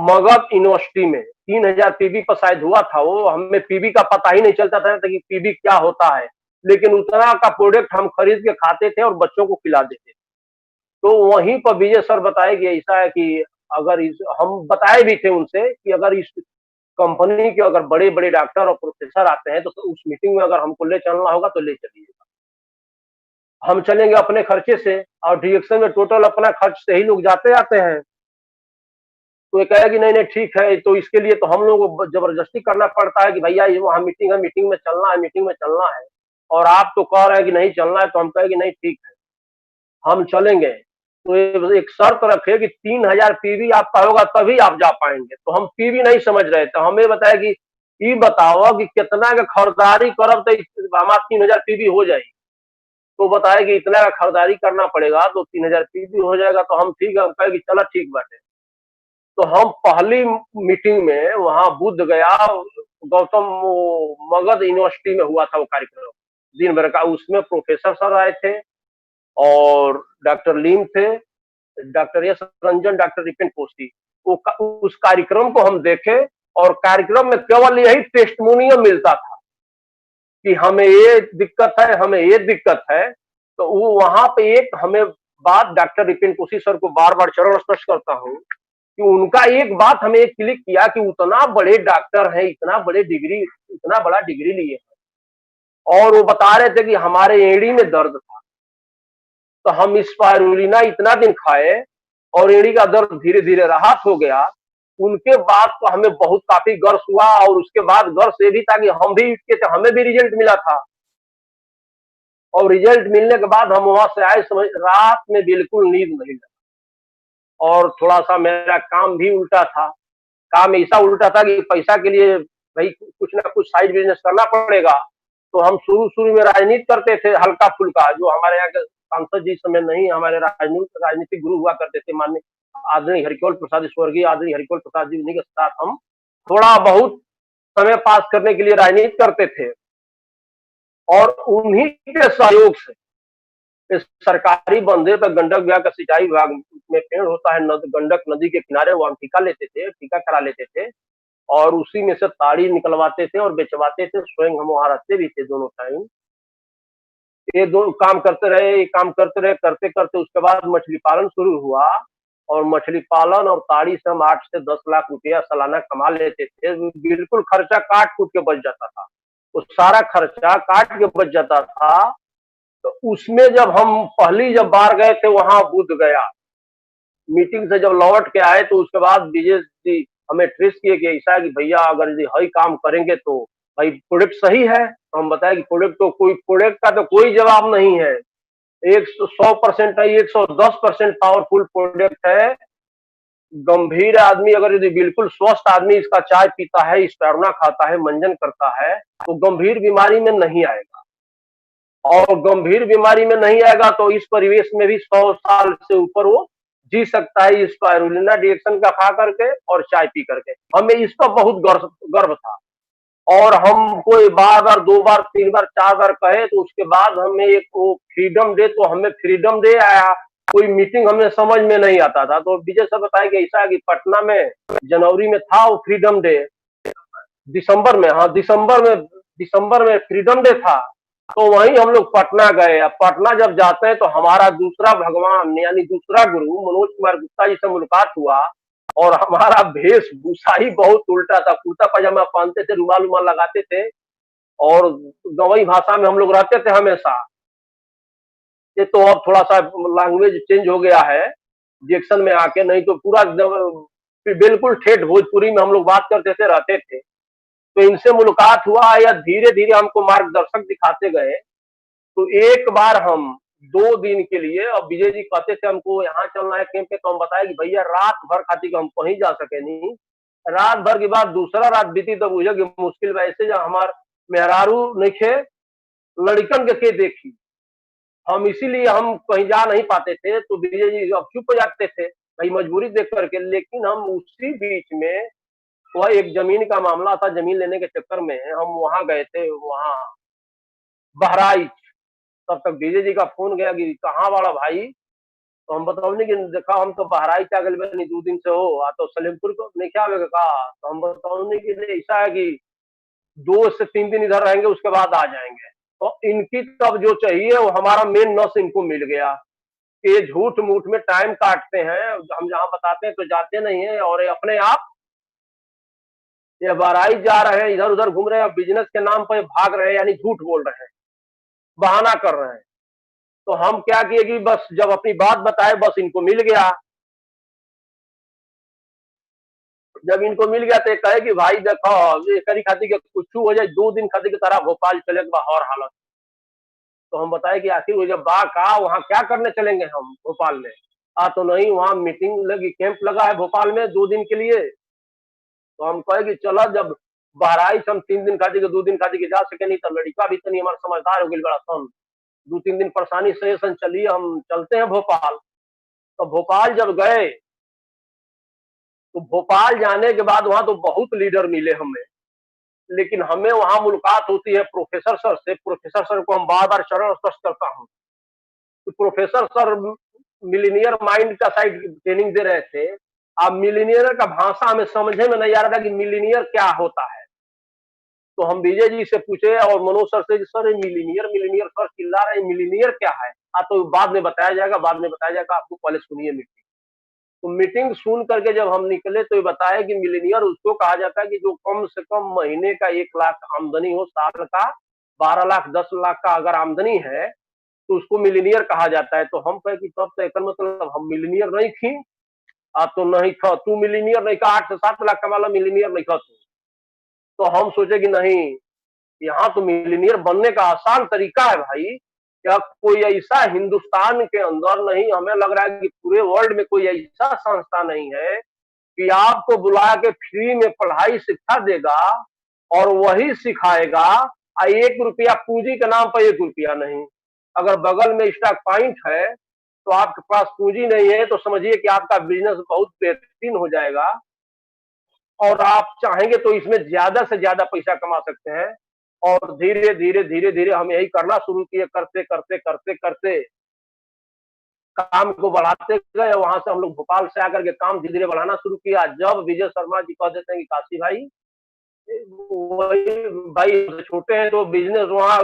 मगध यूनिवर्सिटी में, 3000 पीबी पर शायद हुआ था वो। हमें पीबी का पता ही नहीं चलता था कि पीबी क्या होता है, लेकिन उतना का प्रोडक्ट हम खरीद के खाते थे और बच्चों को खिला देते थे। तो वहीं पर विजय सर बताए कि ऐसा है कि अगर हम बताए भी थे उनसे कि अगर इस कंपनी के अगर बड़े बड़े डॉक्टर और प्रोफेसर आते हैं तो उस मीटिंग में अगर हमको ले चलना होगा तो ले चलिएगा, हम चलेंगे अपने खर्चे से। और डिएक्शन में टोटल अपना खर्च से ही लोग जाते आते हैं। तो ये कहेगा कि नहीं नहीं ठीक है। तो इसके लिए तो हम लोगों को जबरदस्ती करना पड़ता है कि भैया ये वहाँ मीटिंग है, मीटिंग में चलना है, मीटिंग में चलना है। और आप तो कह रहे हैं कि नहीं चलना है, तो हम कहे कि नहीं ठीक है, हम चलेंगे। तो एक शर्त रखे कि 3000 पीवी आपका होगा तभी आप जा पाएंगे। तो हम पीवी नहीं समझ रहे थे, हमें बताया कि ये बताओ कि कितना का खरीदारी करब तो हमारा 3000 पीवी हो जाएगी। तो बताया कि इतना का खरीदारी करना पड़ेगा तो 3000 पीवी हो जाएगा। तो हम ठीक है, हम कहे कि चलो ठीक बात है। तो हम पहली मीटिंग में वहां बुद्ध गया, गौतम मगध यूनिवर्सिटी में हुआ था वो कार्यक्रम दिन भर का। उसमें प्रोफेसर सर आए थे और डॉक्टर लीम थे, डॉक्टर एस रंजन, डॉक्टर रिपिन पोस्टी। उस कार्यक्रम को हम देखे और कार्यक्रम में केवल यही टेस्टमोनियम मिलता था कि हमें ये दिक्कत है, हमें ये दिक्कत है। तो वो वहां पे एक हमें बात डॉक्टर रिपिन पोस्टी सर को बार बार चरण स्पर्श करता हूँ कि उनका एक बात हमें एक क्लिक किया कि उतना बड़े डॉक्टर हैं, इतना बड़ा डिग्री लिए हैं, और वो बता रहे थे कि हमारे एड़ी में दर्द था। तो हम स्पाइरुलिना इतना दिन खाए और एड़ी का दर्द धीरे धीरे राहत हो गया। उनके बाद तो हमें बहुत काफी गर्व हुआ और उसके बाद गर्व से भी था कि हम भी इसके थे, हमें भी रिजल्ट मिला था। और रिजल्ट मिलने के बाद हम वहां से आए, समझ रात में बिल्कुल नींद नहीं लगा। और थोड़ा सा मेरा काम भी उल्टा था, काम ऐसा उल्टा था कि पैसा के लिए भाई कुछ ना कुछ साइड बिजनेस करना पड़ेगा। तो हम शुरू शुरू में राजनीति करते थे हल्का फुल्का, जो हमारे यहाँ के सांसद जी समय नहीं, हमारे राजनीतिक गुरु हुआ करते थे, माननीय आदरणीय हरिकेवल प्रसाद, स्वर्गीय आदरणीय हरिकेवल प्रसाद जी, उन्हीं के साथ हम थोड़ा बहुत समय पास करने के लिए राजनीति करते थे, और उन्हीं के सहयोग से इस सरकारी बंदे पर गंडक विभाग का सिंचाई विभाग में पेड़ होता है, गंडक नदी के किनारे, वो हम ठेका लेते थे, ठेका करा लेते थे, और उसी में से ताड़ी निकलवाते थे और बेचवाते थे। स्वयं हम वहां रहते भी थे दोनों टाइम। ये दो काम करते रहे, ये काम करते रहे, करते करते उसके बाद मछली पालन शुरू हुआ, और मछली पालन और ताड़ी से हम 8 से 10 लाख रुपया सालाना कमा लेते थे। बिल्कुल खर्चा काट कूट के बच जाता था, वो सारा खर्चा काट के बच जाता था। तो उसमें जब हम पहली जब बार गए थे वहां बुध गया, मीटिंग से जब लौट के आए, तो उसके बाद विजय जी हमें ट्रेस किए कि ऐसा है कि भैया अगर यदि हई काम करेंगे तो भाई प्रोडक्ट सही है। तो हम बताया कि प्रोडक्ट का तो कोई जवाब नहीं है, 100% नहीं, 110% पावरफुल प्रोडक्ट है। गंभीर आदमी अगर यदि बिल्कुल स्वस्थ आदमी इसका चाय पीता है, स्टार्ना खाता है, मंजन करता है, तो गंभीर बीमारी में नहीं आएगा। और गंभीर बीमारी में नहीं आएगा तो इस परिवेश में भी 100 साल से ऊपर वो जी सकता है, इस स्पाइरुलिना डिएक्सन का खा करके और चाय पी करके। हमें इस पर बहुत गर्व था, और हम कोई बार बार, 2 बार, 3 बार, 4 बार कहे, तो उसके बाद हमें एक वो फ्रीडम डे, तो हमें फ्रीडम डे आया, कोई मीटिंग हमें समझ में नहीं आता था। तो विजय सर बताया कि ऐसा है कि पटना में जनवरी में था वो फ्रीडम डे, दिसंबर में, हाँ दिसंबर में फ्रीडम डे था। तो वहीं हम लोग पटना गए। अब पटना जब जाते हैं तो हमारा दूसरा भगवान यानी दूसरा गुरु मनोज कुमार गुप्ता जी से मुलाकात हुआ, और हमारा वेशभूषा ही बहुत उल्टा था, कुर्ता पजामा पहनते थे, रुमाल उमाल लगाते थे, और गवई भाषा में हम लोग रहते थे हमेशा। ये तो अब थोड़ा सा लैंग्वेज चेंज हो गया है जैक्सन में आके, नहीं तो पूरा बिल्कुल ठेठ भोजपुरी में हम लोग बात करते थे, रहते थे। तो इनसे मुलाकात हुआ, या धीरे धीरे हमको मार्गदर्शक दिखाते गए। तो एक बार हम 2 दिन के लिए, अब विजय जी कहते थे हमको यहाँ चलना है कैंप पे, तो हम बताए कि भैया रात भर खातिर हम कहीं जा सके नहीं। रात भर के बाद दूसरा रात बीती तो बुझे कि मुश्किल वैसे जब हमार मेहरारू नहीं लड़कन के देखी, हम इसीलिए हम कहीं जा नहीं पाते थे। तो विजय जी अब चुप हो जाते थे भाई मजबूरी देख करके। लेकिन हम उसी बीच में, वह एक जमीन का मामला था, जमीन लेने के चक्कर में हम वहां गए थे, वहां बहराइच। तब तक विजय जी का फोन गया कि कहाँ वाला भाई। तो हम बताओ कि देखा हम तो बहराइच आ गए बनी 2 दिन से हो, आ तो सलेमपुर को नहीं क्या कहा। तो हम बताओ कि ऐसा है कि 2 से 3 दिन इधर रहेंगे, उसके बाद आ जाएंगे। तो इनकी तब जो चाहिए वो हमारा मेन नस इनको मिल गया। ये झूठ मूठ में टाइम काटते हैं, हम जहाँ बताते हैं तो जाते नहीं है, और ये अपने आप ये बहराइच जा रहे हैं, इधर उधर घूम रहे हैं, बिजनेस के नाम पर भाग रहे हैं, यानी झूठ बोल रहे हैं, बहाना कर रहे हैं। तो हम क्या किए कि बस जब अपनी बात बताए, बस इनको मिल गया। जब इनको मिल गया तो कहे कि भाई देखो ये करी खाती के कुछ हो जाए, 2 दिन खाती की तरह भोपाल चले और हालत। तो हम बताए कि आखिर वो जब बा का वहाँ क्या करने चलेंगे हम भोपाल में। तो नहीं, वहाँ मीटिंग लगी, कैंप लगा है भोपाल में 2 दिन के लिए। तो हम कहे कि चलो, जब बहराइच हम 3 दिन खाती के 2 दिन खाती के जा सके नहीं, तो लड़का भी तनी हमारा समझदार हो गई बड़ा सन। 2-3 दिन परेशानी सही सन चलिए, हम चलते हैं भोपाल। तो भोपाल जब गए, तो भोपाल जाने के बाद वहां तो बहुत लीडर मिले हमें, लेकिन हमें वहां मुलाकात होती है प्रोफेसर सर से। प्रोफेसर सर को हम बार बार चरण स्पर्श करता हूँ। तो प्रोफेसर सर मिलीनियर माइंड का साइड ट्रेनिंग दे रहे थे। अब मिलीनियर का भाषा हमें समझे में नहीं आ रहा था कि मिलीनियर क्या होता है। तो हम विजय जी से पूछे और मनोज सर से, सर मिलीनियर मिलीनियर सर चिल्ला रहे, मिलीनियर क्या है। तो बाद में बताया जाएगा, बाद में बताया जाएगा, आपको पहले सुनिए मीटिंग। तो मीटिंग सुन करके जब हम निकले तो ये बताया कि मिलीनियर उसको कहा जाता है कि जो कम से कम महीने का 1 लाख आमदनी हो, साल का 12 लाख 10 लाख का अगर आमदनी है तो उसको मिलीनियर कहा जाता है। तो हम कहे कि तब तो एक मतलब हम मिलीनियर नहीं थी। तो नहीं था तू मिलीनियर नहीं का, 8 से 7 लाख कमा ला, मिलीनियर नहीं था तू। तो हम सोचे कि नहीं, यहाँ तो मिलीनियर बनने का आसान तरीका है भाई। क्या कोई ऐसा हिंदुस्तान के अंदर नहीं, हमें लग रहा है कि पूरे वर्ल्ड में कोई ऐसा संस्था नहीं है कि आपको बुला के फ्री में पढ़ाई शिक्षा देगा और वही सिखाएगा। 1 रुपया पूंजी के नाम पर 1 रुपया नहीं। अगर बगल में स्टॉक पॉइंट है तो आपके पास पूंजी नहीं है, तो समझिए कि आपका बिजनेस बहुत बेहतरीन हो जाएगा। और आप चाहेंगे तो इसमें ज्यादा से ज्यादा पैसा कमा सकते हैं। और धीरे धीरे धीरे धीरे हम यही करना शुरू किए, करते करते करते करते काम को बढ़ाते गए। वहां से हम लोग भोपाल से आकर के काम धीरे धीरे बढ़ाना शुरू किया। जब विजय शर्मा जी कह देते हैं कि काशी भाई, वही भाई छोटे हैं तो बिजनेस वहाँ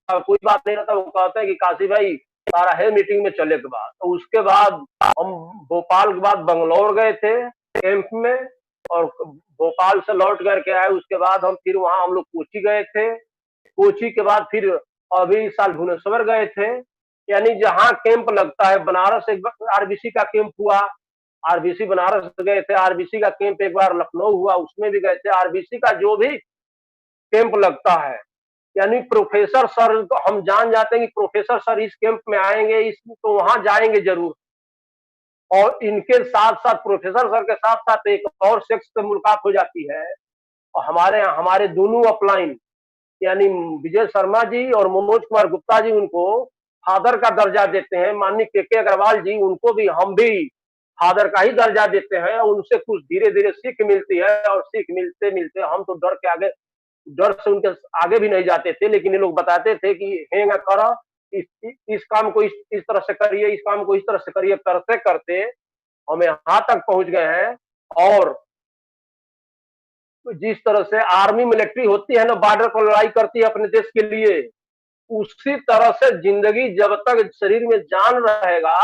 कोई बात नहीं रहता, वो कहते हैं कि काशी भाई सारा है मीटिंग में चले के बाद। तो उसके बाद हम भोपाल के बाद बंगलौर गए थे कैंप में, और भोपाल से लौट करके आए। उसके बाद हम फिर वहां हम लोग कोची गए थे। कोची के बाद फिर अभी इस साल भुवनेश्वर गए थे। यानी जहाँ कैंप लगता है, बनारस एक बार आरबीसी का कैंप हुआ, आरबीसी बनारस गए थे। आरबीसी का कैंप एक बार लखनऊ हुआ, उसमें भी गए थे। आरबीसी का जो भी कैंप लगता है, यानी प्रोफेसर सर तो हम जान जाते हैं कि प्रोफेसर सर इस कैंप में आएंगे, इस तो वहां जाएंगे जरूर। और इनके साथ साथ प्रोफेसर सर के साथ साथ एक और शख्स से मुलाकात हो जाती है। और हमारे दोनों अपलाइन, यानी विजय शर्मा जी और मनोज कुमार गुप्ता जी, उनको फादर का दर्जा देते हैं। माननीय के अग्रवाल जी, उनको भी हम भी फादर का ही दर्जा देते हैं। उनसे कुछ धीरे धीरे सीख मिलती है, और सीख मिलते मिलते हम तो डर से उनके आगे भी नहीं जाते थे। लेकिन ये लोग बताते थे कि हेंगा करो, इस काम को इस तरह से करिए, इस काम को इस तरह से करिए। करते करते हम यहाँ तक पहुंच गए हैं। और जिस तरह से आर्मी मिलिट्री होती है ना, बॉर्डर पर लड़ाई करती है अपने देश के लिए, उसी तरह से जिंदगी जब तक शरीर में जान रहेगा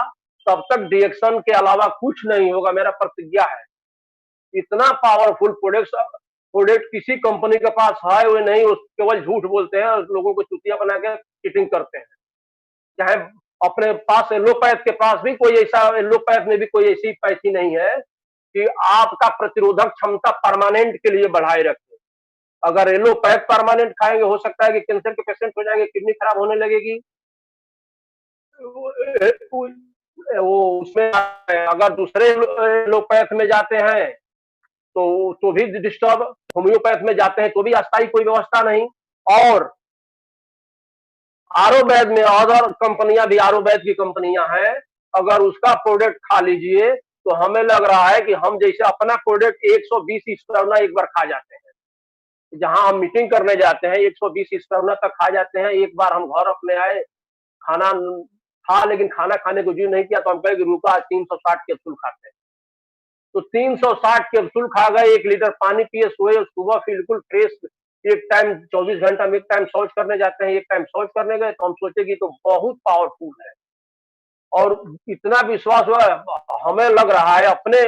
तब तक डिएक्शन के अलावा कुछ नहीं होगा, मेरा प्रतिज्ञा है। इतना पावरफुल प्रोडक्ट किसी कंपनी के पास है वो नहीं, वो केवल झूठ बोलते हैं और लोगों को चुतिया बना के चीटिंग करते हैं। चाहे अपने पास एलोपैथ के पास भी कोई ऐसा, एलोपैथ में भी कोई ऐसी पैसी नहीं है कि आपका प्रतिरोधक क्षमता परमानेंट के लिए बढ़ाए रखे। अगर एलोपैथ परमानेंट खाएंगे, हो सकता है कि कैंसर के पेशेंट हो जाएंगे, किडनी खराब होने लगेगी। वो उसमें अगर दूसरे एलोपैथ में जाते हैं तो भी डिस्टर्ब, होम्योपैथ में जाते हैं तो भी अस्थायी कोई व्यवस्था नहीं। और आरोवैद में अदर कंपनियां भी, आरोवैद की कंपनियां हैं, अगर उसका प्रोडक्ट खा लीजिए तो हमें लग रहा है कि हम जैसे अपना प्रोडक्ट 120 स्टर्ना एक बार खा जाते हैं। जहां हम मीटिंग करने जाते हैं 120 स्टर्ना तक खा जाते हैं। एक बार हम घर अपने आए, खाना था लेकिन खाना खाने को जी नहीं किया, तो हम कहे कि रुका 360 कैप्सूल खाते हैं। तो 360 कैप्सूल खा गए, 1 लीटर पानी पिए, सोए, सुबह बिल्कुल फ्रेश। एक टाइम 24 घंटा में एक टाइम शौच करने जाते हैं, एक टाइम शौच करने गए, तो हम सोचे कि तो बहुत पावरफुल है। और इतना विश्वास हुआ, हमें लग रहा है अपने,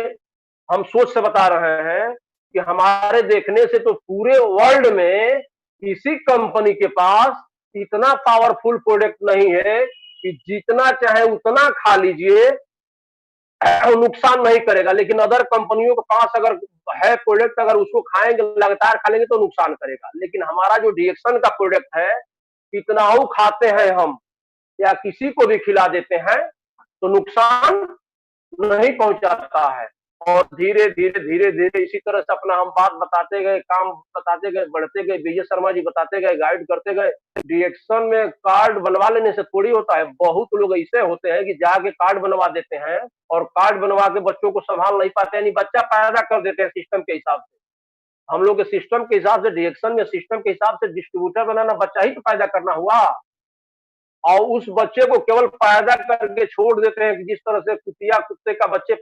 हम सोच से बता रहे हैं कि हमारे देखने से तो पूरे वर्ल्ड में किसी कंपनी के पास इतना पावरफुल प्रोडक्ट नहीं है कि जितना चाहे उतना खा लीजिए, नुकसान नहीं करेगा। लेकिन अदर कंपनियों के पास अगर है प्रोडक्ट, अगर उसको खाएंगे, लगातार खा लेंगे तो नुकसान करेगा। लेकिन हमारा जो डिएक्शन का प्रोडक्ट है, कितना खाते हैं हम या किसी को भी खिला देते हैं तो नुकसान नहीं पहुंचाता है। और धीरे धीरे धीरे धीरे इसी तरह से अपना हम बात बताते गए, काम बताते गए, बढ़ते गए। विजय शर्मा जी बताते गए, गाइड करते गए। डिएक्शन में कार्ड बनवा लेने से थोड़ी होता है। बहुत लोग ऐसे होते हैं कि जाके कार्ड बनवा देते हैं और कार्ड बनवा के बच्चों को संभाल नहीं पाते, यानी बच्चा पैदा कर देते हैं सिस्टम के हिसाब से। हम लोग के सिस्टम के हिसाब से, डिएक्शन में सिस्टम के हिसाब से डिस्ट्रीब्यूटर बनाना, बच्चा ही तो पैदा करना हुआ। और उस बच्चे को केवल पैदा करके छोड़ देते हैं कि जिस तरह से कुतिया कुत्ते का बच्चे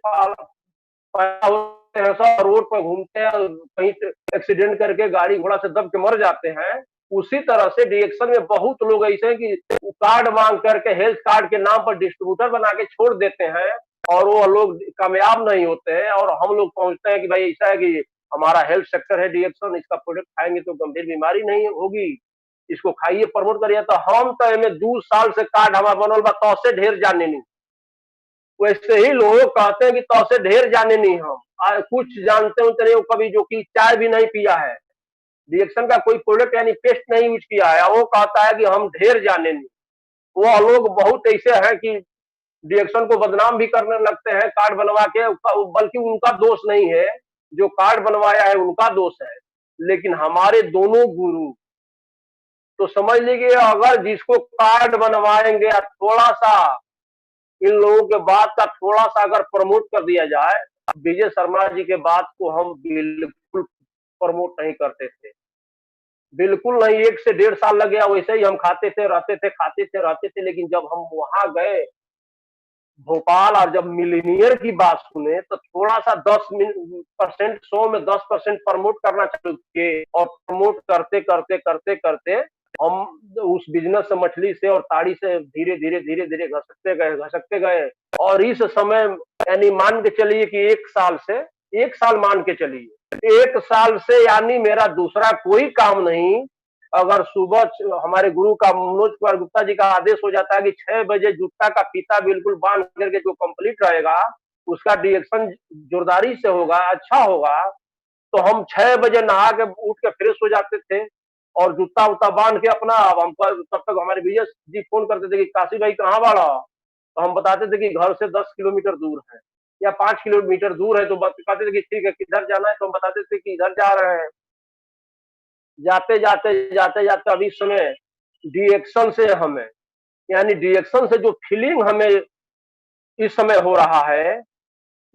पैदा होते हैं, सब रोड पर घूमते हैं, कहीं एक्सीडेंट करके गाड़ी घोड़ा से दब के मर जाते हैं। उसी तरह से डिएक्शन में बहुत लोग ऐसे हैं कि कार्ड मांग करके, हेल्थ कार्ड के नाम पर डिस्ट्रीब्यूटर बना के छोड़ देते हैं, और वो लोग कामयाब नहीं होते हैं। और हम लोग पहुंचते हैं कि भाई ऐसा है कि हमारा हेल्थ सेक्टर है डिएक्शन, इसका प्रोडक्ट खाएंगे तो गंभीर बीमारी नहीं होगी, इसको खाइए, प्रमोट करिए। तो हम तो में 2 साल से कार्ड हमारा बनल बा, तो से ढेर जाने नहीं। वैसे ही लोग कहते हैं कि तो से ढेर जाने नहीं, हम कुछ जानते हो नहीं, कभी जो कि चाय भी नहीं पिया है, रिएक्शन का कोई प्रोडक्ट यानी पेस्ट नहीं यूज किया है, वो कहता है कि हम ढेर जाने नहीं। वो लोग बहुत ऐसे हैं कि रिएक्शन को बदनाम भी करने लगते हैं कार्ड बनवा के, बल्कि उनका दोष नहीं है, जो कार्ड बनवाया है उनका दोष है। लेकिन हमारे दोनों गुरु तो समझ लीजिए, अगर जिसको कार्ड बनवाएंगे थोड़ा सा इन लोगों के बात का थोड़ा सा अगर प्रमोट कर दिया जाए विजय शर्मा जी के बात को हम बिल्कुल प्रमोट नहीं करते थे, बिल्कुल नहीं। 1 से 1.5 साल लग गया, वैसे ही हम खाते थे रहते थे, खाते थे रहते थे। लेकिन जब हम वहां गए भोपाल और जब मिलीनियर की बात सुने तो थोड़ा सा 10% 100 में 10% प्रमोट करना चालू किए, और प्रमोट करते करते करते करते हम उस बिजनेस से, मछली से और ताड़ी से धीरे धीरे धीरे धीरे घसकते गए। और इस समय यानी मान के चलिए कि 1 साल मान के चलिए, 1 साल से यानी मेरा दूसरा कोई काम नहीं। अगर सुबह हमारे गुरु का मनोज कुमार गुप्ता जी का आदेश हो जाता है कि 6 बजे जूता का फीता बिल्कुल बांध करके जो कंप्लीट रहेगा उसका डिएक्शन जोरदारी से होगा, अच्छा होगा, तो हम 6 बजे नहा के उठ के फ्रेश हो जाते थे और जूता उता बांध के अपना, अब हम तब तक हमारे विजय जी फोन करते थे कि काशी भाई कहाँ बाड़ा, तो हम बताते थे कि घर से 10 किलोमीटर दूर है या 5 किलोमीटर दूर है। तो बताते थे कि ठीक है किधर जाना है, तो हम बताते थे कि इधर जा रहे हैं। जाते जाते जाते जाते अब इस समय डिएक्शन से हमें, यानी डिएक्शन से जो फीलिंग हमें इस समय हो रहा है,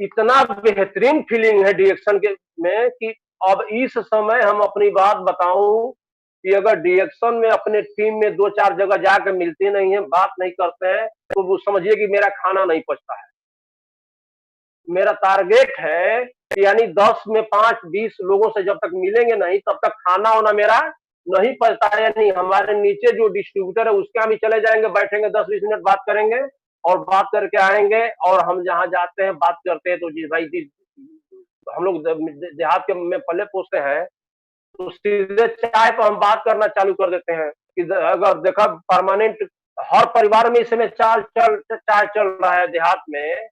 इतना बेहतरीन फीलिंग है डिएक्शन के में कि अब इस समय हम अपनी बात बताऊं कि अगर डिएक्शन में अपने टीम में 2-4 जगह जाकर मिलते नहीं है, बात नहीं करते हैं, तो वो समझिए कि मेरा खाना नहीं पचता है। मेरा टारगेट है कि यानी 10 में 5-20 लोगों से जब तक मिलेंगे नहीं तब तक खाना वाना मेरा नहीं पचता है। यानी हमारे नीचे जो डिस्ट्रीब्यूटर है उसके यहाँ भी चले जाएंगे, बैठेंगे 10-20 मिनट बात करेंगे और बात करके आएंगे, और हम जहाँ जाते हैं बात करते हैं। तो जी भाई जी, हम लोग देहात के में पले पोसते हैं, तो सीधे चाय पर हम बात करना चालू कर देते हैं कि अगर देखा परमानेंट हर परिवार में इस समय चाय चल रहा है देहात में,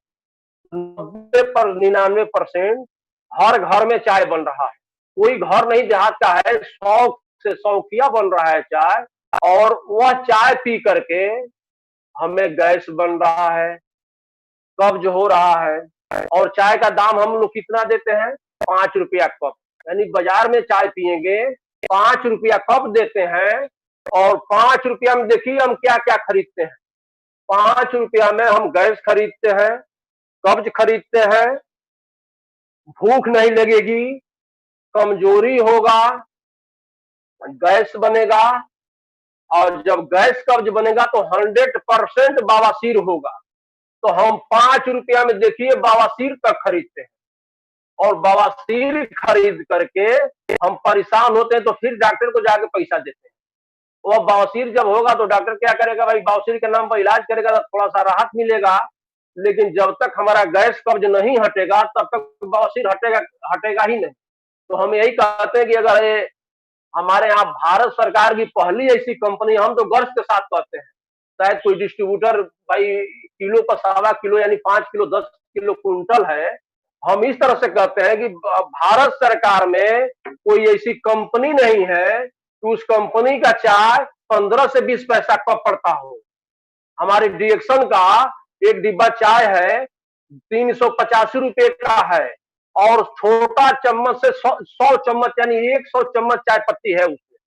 90 पर 99% हर घर में चाय बन रहा है। कोई घर नहीं देहात का है, शौक से शौकिया बन रहा है चाय, और वह चाय पी करके हमें गैस बन रहा है, कब्ज हो रहा है। और चाय का दाम हम लोग कितना देते हैं, 5 रुपया कप। यानी बाजार में चाय पियेंगे 5 रुपया कप देते हैं, और 5 रुपया में देखिए हम क्या क्या खरीदते हैं। 5 रुपया में हम गैस खरीदते हैं, कब्ज खरीदते हैं, भूख नहीं लगेगी, कमजोरी होगा, गैस बनेगा, और जब गैस कब्ज बनेगा तो 100% बवासीर होगा। तो हम 5 रुपया में देखिए बवासीर तक खरीदते हैं, और बवासीर खरीद करके हम परेशान होते हैं, तो फिर डॉक्टर को जाके पैसा देते हैं। वह बवासीर जब होगा तो डॉक्टर क्या करेगा भाई, बवासीर के नाम पर इलाज करेगा तो थोड़ा सा राहत मिलेगा। लेकिन जब तक हमारा गैस कब्ज नहीं हटेगा तब तक बवासीर हटेगा ही नहीं। तो हम यही कहते हैं कि अगर ये हमारे यहाँ भारत सरकार की पहली ऐसी कंपनी, हम तो गर्व के साथ कहते हैं, शायद कोई डिस्ट्रीब्यूटर भाई किलो पर 1.25 किलो यानी 5 किलो 10 किलो कुंटल है, हम इस तरह से कहते हैं कि भारत सरकार में कोई ऐसी कंपनी नहीं है कि उस कंपनी का चाय 15 से 20 पैसा कम पड़ता हो। हमारे डिएक्शन का एक डिब्बा चाय है 385 रुपए का है, और छोटा चम्मच से 100 चम्मच यानी 100 चम्मच चाय पत्ती है उसमें,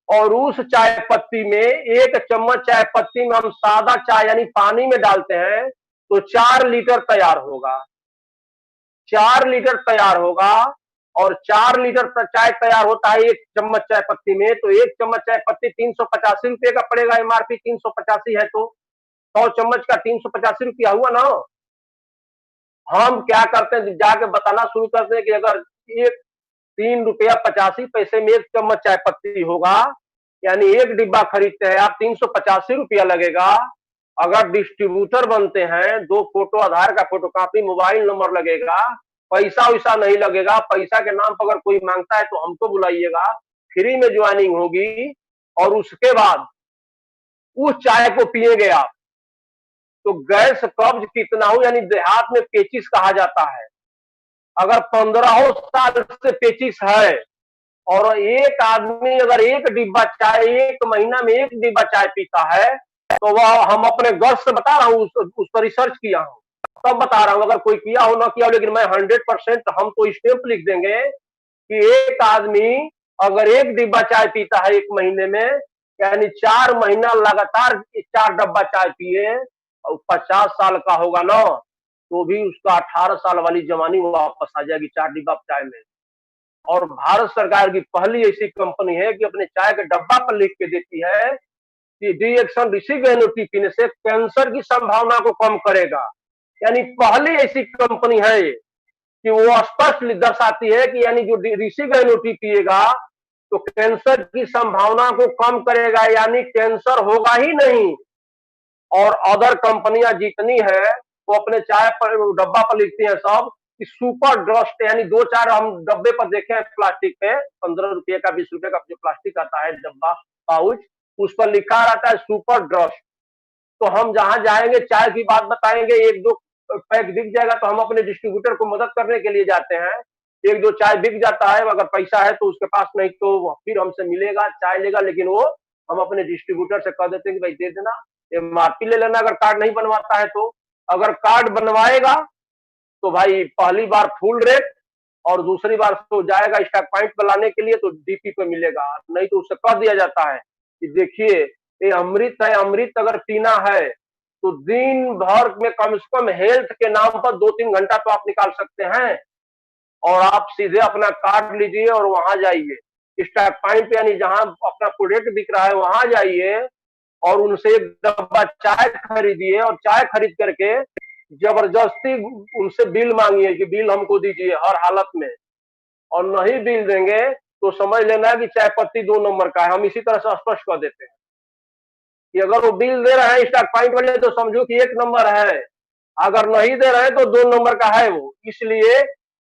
और उस चाय पत्ती में 1 चम्मच चाय पत्ती में हम सादा चाय यानी पानी में डालते हैं तो 4 लीटर तैयार होगा। 4 लीटर तैयार होगा, और 4 लीटर चाय तैयार होता है 1 चम्मच चाय पत्ती में। तो 1 चम्मच चाय पत्ती 385 रुपए का पड़ेगा, एमआरपी 385 है, तो 100 चम्मच का 385 रुपया हुआ ना। हम क्या करते हैं, जाके बताना शुरू करते हैं कि अगर एक 3 रुपया 85 पैसे में 1 चम्मच चाय पत्ती होगा, यानी एक डिब्बा खरीदते हैं आप 385 रुपया लगेगा। अगर डिस्ट्रीब्यूटर बनते हैं, 2 फोटो आधार का फोटो कॉपी, मोबाइल नंबर लगेगा, पैसा वैसा नहीं लगेगा। पैसा के नाम पर अगर कोई मांगता है तो हमको बुलाइएगा, फ्री में ज्वाइनिंग होगी, और उसके बाद उस चाय को पिएंगे आप। तो गैस कब्ज कितना हो, यानी देहात में पेचिस कहा जाता है, अगर 15 साल से पेचिस है, और एक आदमी अगर एक डिब्बा चाय, एक महीना में एक डिब्बा चाय पीता है, तो वह, हम अपने गर्व से बता रहा हूँ, उस पर रिसर्च किया हूँ तब बता रहा हूँ। अगर कोई किया हो ना किया हो, लेकिन मैं 100% हम तो स्टेप लिख देंगे कि एक आदमी अगर एक डिब्बा चाय पीता है एक महीने में, यानी 4 महीना लगातार 4 डब्बा चाय पिए, और 50 साल का होगा ना, तो भी उसका 18 साल वाली जवानी वापस आ जाएगी 4 डिब्बा चाय में। और भारत सरकार की पहली ऐसी कंपनी है कि अपने चाय के डब्बा पर लिख के देती है कि डी-एक्शन ऋषिगैनोटी पीने से कैंसर की संभावना को कम करेगा। यानी पहली ऐसी कंपनी है कि वो स्पष्ट दर्शाती है कि यानी जो ऋषिगैनोटी पिएगा तो कैंसर की संभावना को कम करेगा, यानी कैंसर होगा ही नहीं। और अदर कंपनियां जितनी है वो अपने चाय पर डब्बा पर लिखती हैं सब कि सुपर डस्ट, यानी 2-4 हम डब्बे पर देखे हैं प्लास्टिक पे, 15 रुपए का 20 रुपए का जो प्लास्टिक आता है डब्बा पाउच, उस पर लिखा रहता है सुपर डस्ट। तो हम जहां जाएंगे चाय की बात बताएंगे, 1-2 पैक बिक जाएगा तो हम अपने डिस्ट्रीब्यूटर को मदद करने के लिए जाते हैं। 1-2 चाय बिक जाता है, अगर पैसा है तो उसके पास, नहीं तो फिर हमसे मिलेगा, चाय लेगा, लेकिन वो हम अपने डिस्ट्रीब्यूटर से कह देते हैं कि भाई दे देना, एमआरपी ले लेना अगर कार्ड नहीं बनवाता है तो। अगर कार्ड बनवाएगा तो भाई पहली बार फुल रेट, और दूसरी बार तो जाएगा स्टॉक पॉइंट पर लाने के लिए तो डीपी पे मिलेगा, नहीं तो उससे कह दिया जाता है कि देखिए ये अमृत है, अमृत अगर पीना है तो दिन भर में कम से कम हेल्थ के नाम पर 2-3 घंटा तो आप निकाल सकते हैं। और आप सीधे अपना कार्ड लीजिए और वहां जाइए स्टॉक पॉइंट, यानी जहां अपना प्रोडक्ट बिक रहा है वहां जाइए और उनसे एक डब्बा चाय खरीदिए, और चाय खरीद करके जबरदस्ती उनसे बिल मांगिए कि बिल हमको दीजिए हर हालत में। और नहीं बिल देंगे तो समझ लेना कि चाय पत्ती 2 नंबर का है। हम इसी तरह से स्पष्ट कर देते हैं कि अगर वो बिल दे रहे हैं स्टॉक पॉइंट वाले तो समझो कि 1 नंबर है, अगर नहीं दे रहे हैं तो 2 नंबर का है वो। इसलिए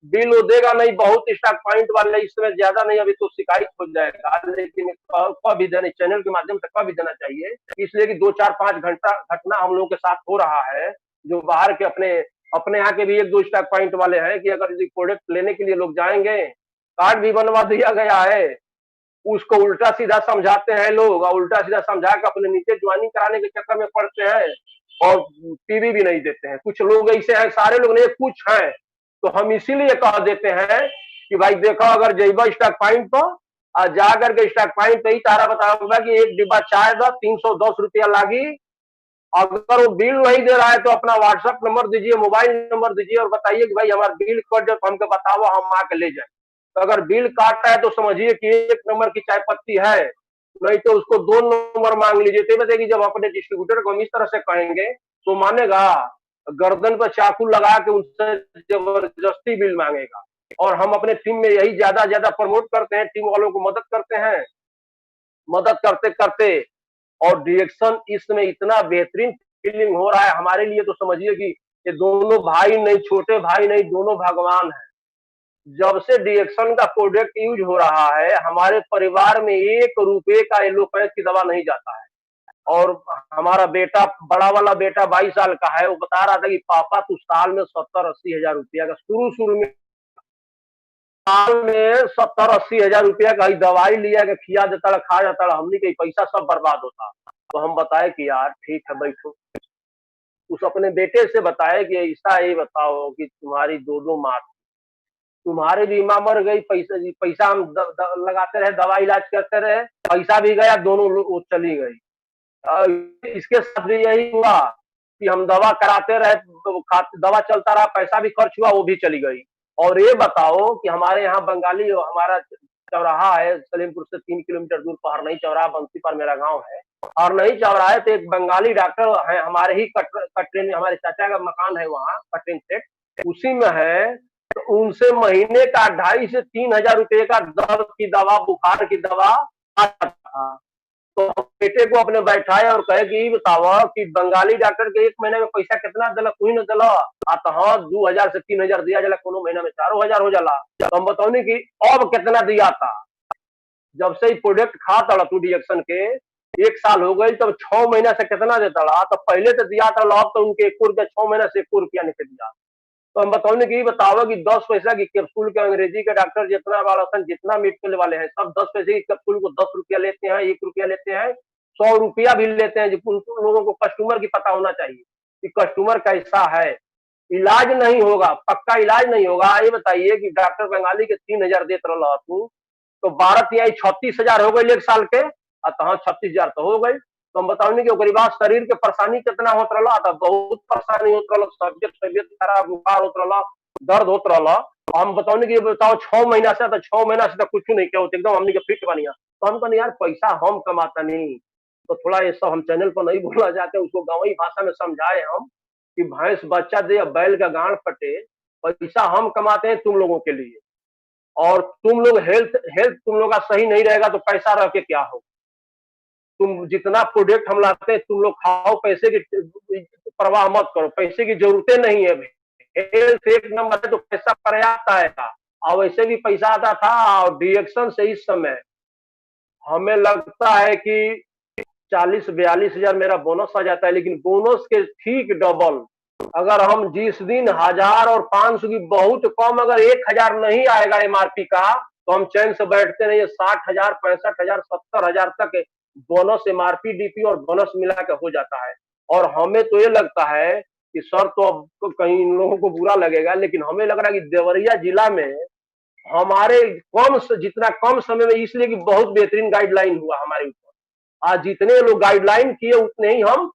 बिल वो देगा नहीं, बहुत स्टॉक पॉइंट वाले इस समय ज्यादा नहीं, अभी तो शिकायत हो जाएगा, लेकिन कह भी देने चैनल के माध्यम से कह भी देना चाहिए, इसलिए कि 2-4-5 घंटा घटना हम लोगों के साथ हो रहा है, जो बाहर के अपने अपने यहाँ के भी 1-2 स्टॉक पॉइंट वाले हैं कि अगर प्रोडक्ट लेने के लिए लोग जाएंगे, कार्ड भी बनवा दिया गया है, उसको उल्टा सीधा समझाते हैं लोग, और उल्टा सीधा समझा के अपने नीचे ज्वाइनिंग कराने के चक्कर में पड़ते हैं और पीवी भी नहीं देते हैं। कुछ लोग ऐसे हैं, सारे लोग नहीं, कुछ हैं, तो हम इसीलिए कह देते हैं कि भाई देखो अगर जइबा स्टॉक पॉइंट पर और जाकर के स्टॉक पॉइंट पे ही तारा बताऊंगा कि 1 डिब्बा चाय दो 310 रुपया लागी। अगर वो बिल नहीं दे रहा है तो अपना व्हाट्सएप नंबर दीजिए, मोबाइल नंबर दीजिए और बताइए कि भाई हमारा बिल कट जाए तो हमको बताओ, हम आके ले जाए। तो अगर बिल काटा है तो समझिए कि 1 नंबर की चाय पत्ती है, नहीं तो उसको 2 नंबर मांग लीजिए। तो बताइए जब अपने डिस्ट्रीब्यूटर को हम इस तरह से कहेंगे तो मानेगा, गर्दन पर चाकू लगा के उनसे जबरदस्ती बिल मांगेगा। और हम अपने टीम में यही ज्यादा ज्यादा प्रमोट करते हैं, टीम वालों को मदद करते हैं, मदद करते करते और रिएक्शन इस समय इतना बेहतरीन फीलिंग हो रहा है हमारे लिए, तो समझिए कि ये दोनों भाई नहीं, छोटे भाई नहीं, दोनों भगवान है। जब से डिएक्शन का प्रोडक्ट यूज हो रहा है हमारे परिवार में 1 रुपए का एलोपैथ की दवा नहीं जाता है। और हमारा बेटा, बड़ा वाला बेटा 22 साल का है, वो बता रहा था कि पापा तू साल में 70-80 हजार रुपया का, शुरू शुरू में साल में 70-80 हजार रुपया का ही दवाई लिया के खिया देता, खा जाता, हमने कहीं पैसा सब बर्बाद होता। तो हम बताए कि यार ठीक है बैठो, उस अपने बेटे से बताए कि ऐसा ही बताओ कि तुम्हारी 2-2 माँ, तुम्हारी भी माँ मर गई, पैसा हम लगाते रहे, दवा इलाज करते रहे, पैसा भी गया, दोनों वो चली गई। इसके साथ भी यही हुआ कि हम दवा कराते रहे, तो दवा चलता रहा, पैसा भी खर्च हुआ, वो भी चली गई। और ये बताओ कि हमारे यहाँ बंगाली, हमारा चौराहा है सलीमपुर से 3 किलोमीटर दूर पर हरनई चौराहा, बंसीपार मेरा गांव है। हरनई चौराहे पे एक बंगाली डॉक्टर है, हमारे ही कटरे, हमारे चाचा का मकान है वहाँ कटिंग सेट, उसी में है। तो उनसे महीने का 2,500 से 3,000 रुपए का दर्द की दवा, बुखार की दवा आता था। तो बेटे को अपने बैठाए और कहे कि बताओ कि बंगाली डॉक्टर के 1 महीने में पैसा कितना दिला, कोई न दिला। तो हाँ 2,000 से 3,000 दिया जाला, कोनो महीना में 4,000 हो जाला। तो हम बताओ नहीं कि अब कितना दिया था। जब से ही प्रोडक्ट खा तड़ा तू डिएक्शन के 1 साल हो गई, तब 6 महीना से कितना देता रहा, तो पहले तो दिया था, अब तो उनके 1 रुपया 6 महीना से 1 रुपया नहीं दिया। तो हम बताओ कि बताओ कि 10 पैसा की कैप्सूल के अंग्रेजी के डॉक्टर जितना वाला जितना मेडिकल वाले हैं सब 10 पैसे की कैप्सूल को 10 रुपया लेते हैं, 1 रुपया लेते हैं, 100 रुपया भी लेते हैं। उन लोगों को कस्टमर की पता होना चाहिए कि कस्टमर कैसा है। इलाज नहीं होगा, पक्का इलाज नहीं होगा। ये बताइए कि डॉक्टर बंगाली के 3,000 देते रहा तू, तो 12 तिहाई 36,000 हो गई 1 साल के। हाँ 36,000 तो हो गई। तो हम बताओ कि ओकरी बाद शरीर के परेशानी कितना होत रहा था, बहुत परेशानी होत रहा, तबियत खराब, बुखार होत रहा, दर्द होत रहा। हम बताओ कि बताओ 6 महीना से, तो 6 महीना से तो कुछ नहीं क्या होते, एकदम हमने के फिट बनिया। तो हम कहने यार पैसा हम कमाता नहीं, तो थोड़ा ये सब हम चैनल पर नहीं बोलना चाहते, उसको गाँवी भाषा में समझाए हम कि भैंस बच्चा दे या बैल का गांड फटे, पैसा हम कमाते हैं तुम लोगों के लिए, और तुम लोग हेल्थ हेल्थ तुम लोग का सही नहीं रहेगा तो पैसा रह के क्या हो। तुम जितना प्रोडक्ट हम लाते हैं तुम लोग खाओ, पैसे की परवाह मत करो, पैसे की जरूरतें नहीं है। हेल्थ एक नंबर है तो पैसा पर्याप्त आएगा, और वैसे भी पैसा आता था। और डिएक्शन से इस समय हमें लगता है कि 40-42 हजार मेरा बोनस आ जाता है, लेकिन बोनस के ठीक डबल अगर हम जिस दिन 1000 और 500 की बहुत कम, अगर 1000 नहीं आएगा एमआरपी का, तो हम चैन से बैठते नहीं। 60,000, 65,000, 70,000 तक बोनस, एमआरपी, डीपी और बोनस मिला के हो जाता है। और हमें तो ये लगता है कि सर, तो अब कहीं इन लोगों को बुरा लगेगा, लेकिन हमें लग रहा है कि देवरिया जिला में हमारे जितना कम समय में, इसलिए कि बहुत बेहतरीन गाइडलाइन हुआ हमारे ऊपर। आज जितने लोग गाइडलाइन किए उतने ही हम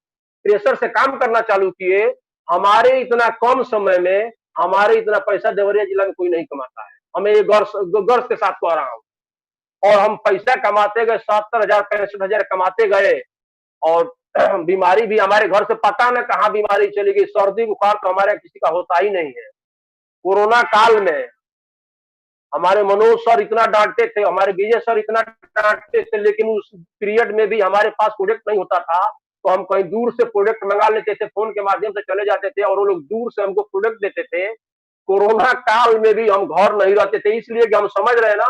प्रेशर से काम करना चालू किए। हमारे इतना कम समय में हमारे इतना पैसा देवरिया जिला में कोई नहीं कमाता है, हमें ये गर्व के साथ कह रहा हूँ। और हम पैसा कमाते गए, 70,000, 65,000 कमाते गए। और बीमारी भी हमारे घर से पता न कहाँ बीमारी चली गई, सर्दी बुखार तो हमारे किसी का होता ही नहीं है। कोरोना काल में हमारे मनोज सर इतना डांटते थे, हमारे विजय सर इतना डांटते थे, लेकिन उस पीरियड में भी हमारे पास प्रोडक्ट नहीं होता था, तो हम कहीं दूर से प्रोडक्ट मंगा लेते थे, फोन के माध्यम से चले जाते थे, और वो लोग दूर से हमको प्रोडक्ट देते थे। कोरोना काल में भी हम घर नहीं रहते थे, इसलिए कि हम समझ रहे ना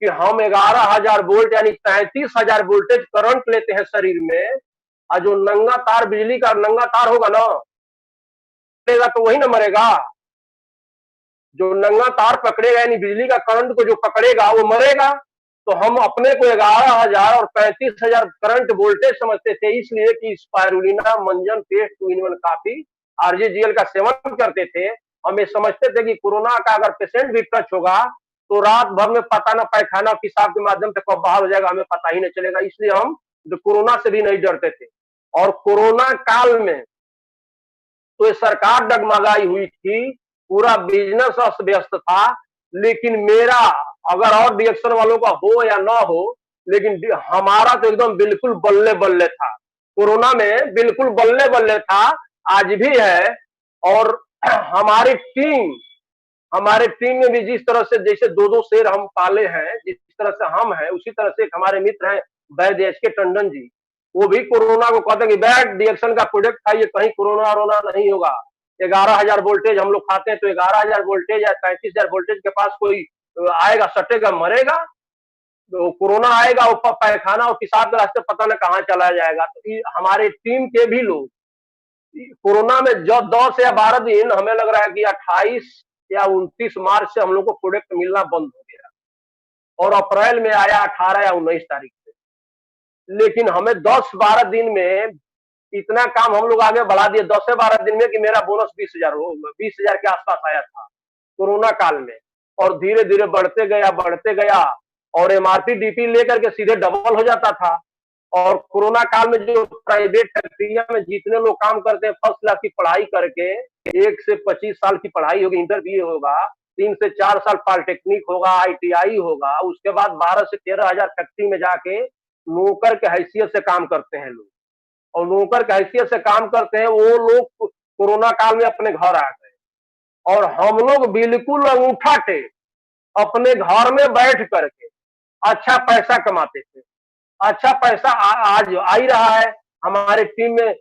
कि हम 11,000 वोल्ट यानी 33,000 वोल्टेज करंट लेते हैं शरीर में। और जो नंगा तार, बिजली का नंगा तार होगा ना, तो वही ना मरेगा। जो नंगा तार पकड़ेगा यानी बिजली का करंट को जो पकड़ेगा वो मरेगा। तो हम अपने को 11,000 और 35,000 करंट वोल्टेज समझते थे, इसलिए कि स्पायरुलिना, मंजन, पेस्ट, 2 in 1 काफी, आरजेजीएल का सेवन करते थे। हम ये समझते थे कि कोरोना का अगर पेशेंट भी टच होगा तो रात भर में पता ना पैखाना पेशाब के माध्यम से कब बाहर हो जाएगा हमें पता ही नहीं चलेगा, इसलिए हम कोरोना से भी नहीं डरते थे। और कोरोना काल में तो ये सरकार डगमगाई हुई थी, पूरा बिजनेस अस्त व्यस्त था, लेकिन मेरा, अगर और रिएक्शन वालों का हो या ना हो, लेकिन हमारा तो एकदम बिल्कुल बल्ले बल्ले था। कोरोना में बिल्कुल बल्ले बल्ले था, आज भी है। और हमारे टीम में भी जिस तरह से, जैसे 2-2 शेर हम पाले हैं, जिस तरह से हम हैं, उसी तरह से एक हमारे मित्र हैं वैद्य एच.के. टंडन जी, वो भी कोरोना को कहते हैं कि बैड रिएक्शन का प्रोडक्ट खाइए, कहीं कोरोना वोरोना नहीं होगा। 11,000 वोल्टेज हम लोग खाते हैं, तो 11,000 वोल्टेज या 35,000 वोल्टेज के पास कोई आएगा, सटेगा, मरेगा। तो कोरोना आएगा, वो पैखाना और पेशाब के रास्ते पता न कहाँ चला जाएगा। तो हमारे टीम के भी लोग कोरोना में जो 10 या 12 दिन, हमें लग रहा है कि 28 या 29 मार्च से हम लोग को प्रोडक्ट मिलना बंद हो गया, और अप्रैल में आया 18 या 19 तारीख से। लेकिन हमें 10-12 दिन में इतना काम हम लोग आगे बढ़ा दिए, 10 से 12 दिन में, कि मेरा बोनस 20,000 के आसपास आया था कोरोना काल में। और धीरे धीरे बढ़ते गया, और एमआरपी डीपी लेकर के सीधे डबल हो जाता था। और कोरोना काल में जो प्राइवेट फैक्ट्रिया में जितने लोग काम करते हैं, फर्स्ट क्लास की पढ़ाई करके, 1 से 25 साल की पढ़ाई होगी, इंटरव्यू होगा, 3 से 4 साल पॉलिटेक्निक होगा, आईटीआई होगा, उसके बाद 12 से 13,000 फैक्ट्री में जाके नौकर के हैसियत से काम करते हैं लोग। और नौकर की हैसियत से काम करते हैं वो लोग कोरोना काल में अपने घर आ गए, और हम लोग बिल्कुल अंगूठा टेक अपने घर में बैठ करके अच्छा पैसा कमाते थे। अच्छा पैसा आज आ ही रहा है। हमारे टीम में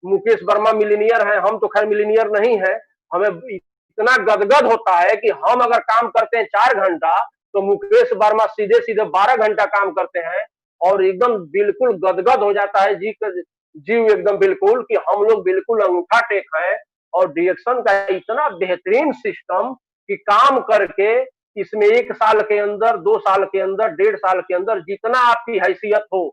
मुकेश वर्मा मिलीनियर है, हम तो खैर मिलीनियर नहीं है। हमें इतना गदगद होता है कि हम अगर काम करते हैं 4 घंटा, तो मुकेश वर्मा सीधे सीधे 12 घंटा काम करते हैं, और एकदम बिल्कुल गदगद हो जाता है जीव एकदम बिल्कुल, कि हम लोग बिल्कुल अंगूठा टेक है। और डिएक्शन का इतना बेहतरीन सिस्टम कि काम करके इसमें 1 साल के अंदर, 2 साल के अंदर, 1.5 साल के अंदर जितना आपकी हैसियत हो,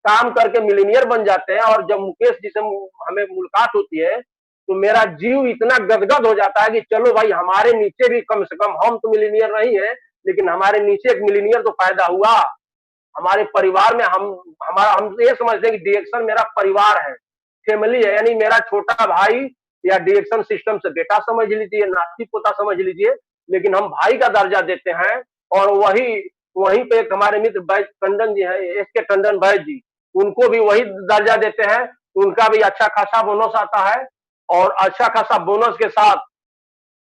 काम करके मिलीनियर बन जाते हैं। और जब मुकेश जी से हमें मुलाकात होती है, तो मेरा जीव इतना गदगद हो जाता है कि चलो भाई, हमारे नीचे भी कम से कम, हम तो मिलीनियर नहीं है, लेकिन हमारे नीचे एक मिलीनियर तो पैदा हुआ। हमारे परिवार में हम ये समझते हैं कि डीएक्शन मेरा परिवार है, फैमिली है, यानी मेरा छोटा भाई या डीएक्शन सिस्टम से बेटा समझ लीजिए, नाती पोता समझ लीजिए, लेकिन हम भाई का दर्जा देते हैं। और वहीं पे एक हमारे मित्र बैज टंडन जी है, एस के टंडन बैज जी, उनको भी वही दर्जा देते हैं। उनका भी अच्छा खासा बोनस आता है, और अच्छा खासा बोनस के साथ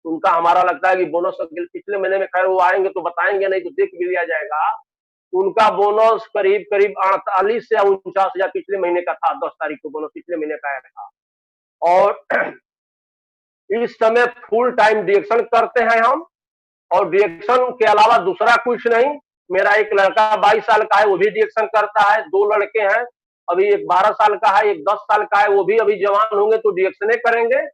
उनका हमारा लगता है कि बोनस पिछले महीने में, खैर वो आएंगे तो बताएंगे, नहीं तो देख भी लिया जाएगा। उनका बोनस करीब करीब 48 से 49 हजार पिछले महीने का था, 10 तारीख को बोनस पिछले महीने का आया था। और इस समय फुल टाइम डिरेक्शन करते हैं हम, और डिरेक्शन के अलावा दूसरा कुछ नहीं। मेरा एक लड़का 22 साल का है, वो भी डिरेक्शन करता है। 2 लड़के हैं, अभी एक 12 साल का है, एक 10 साल का है, वो भी अभी जवान होंगे तो डिरेक्शन करेंगे।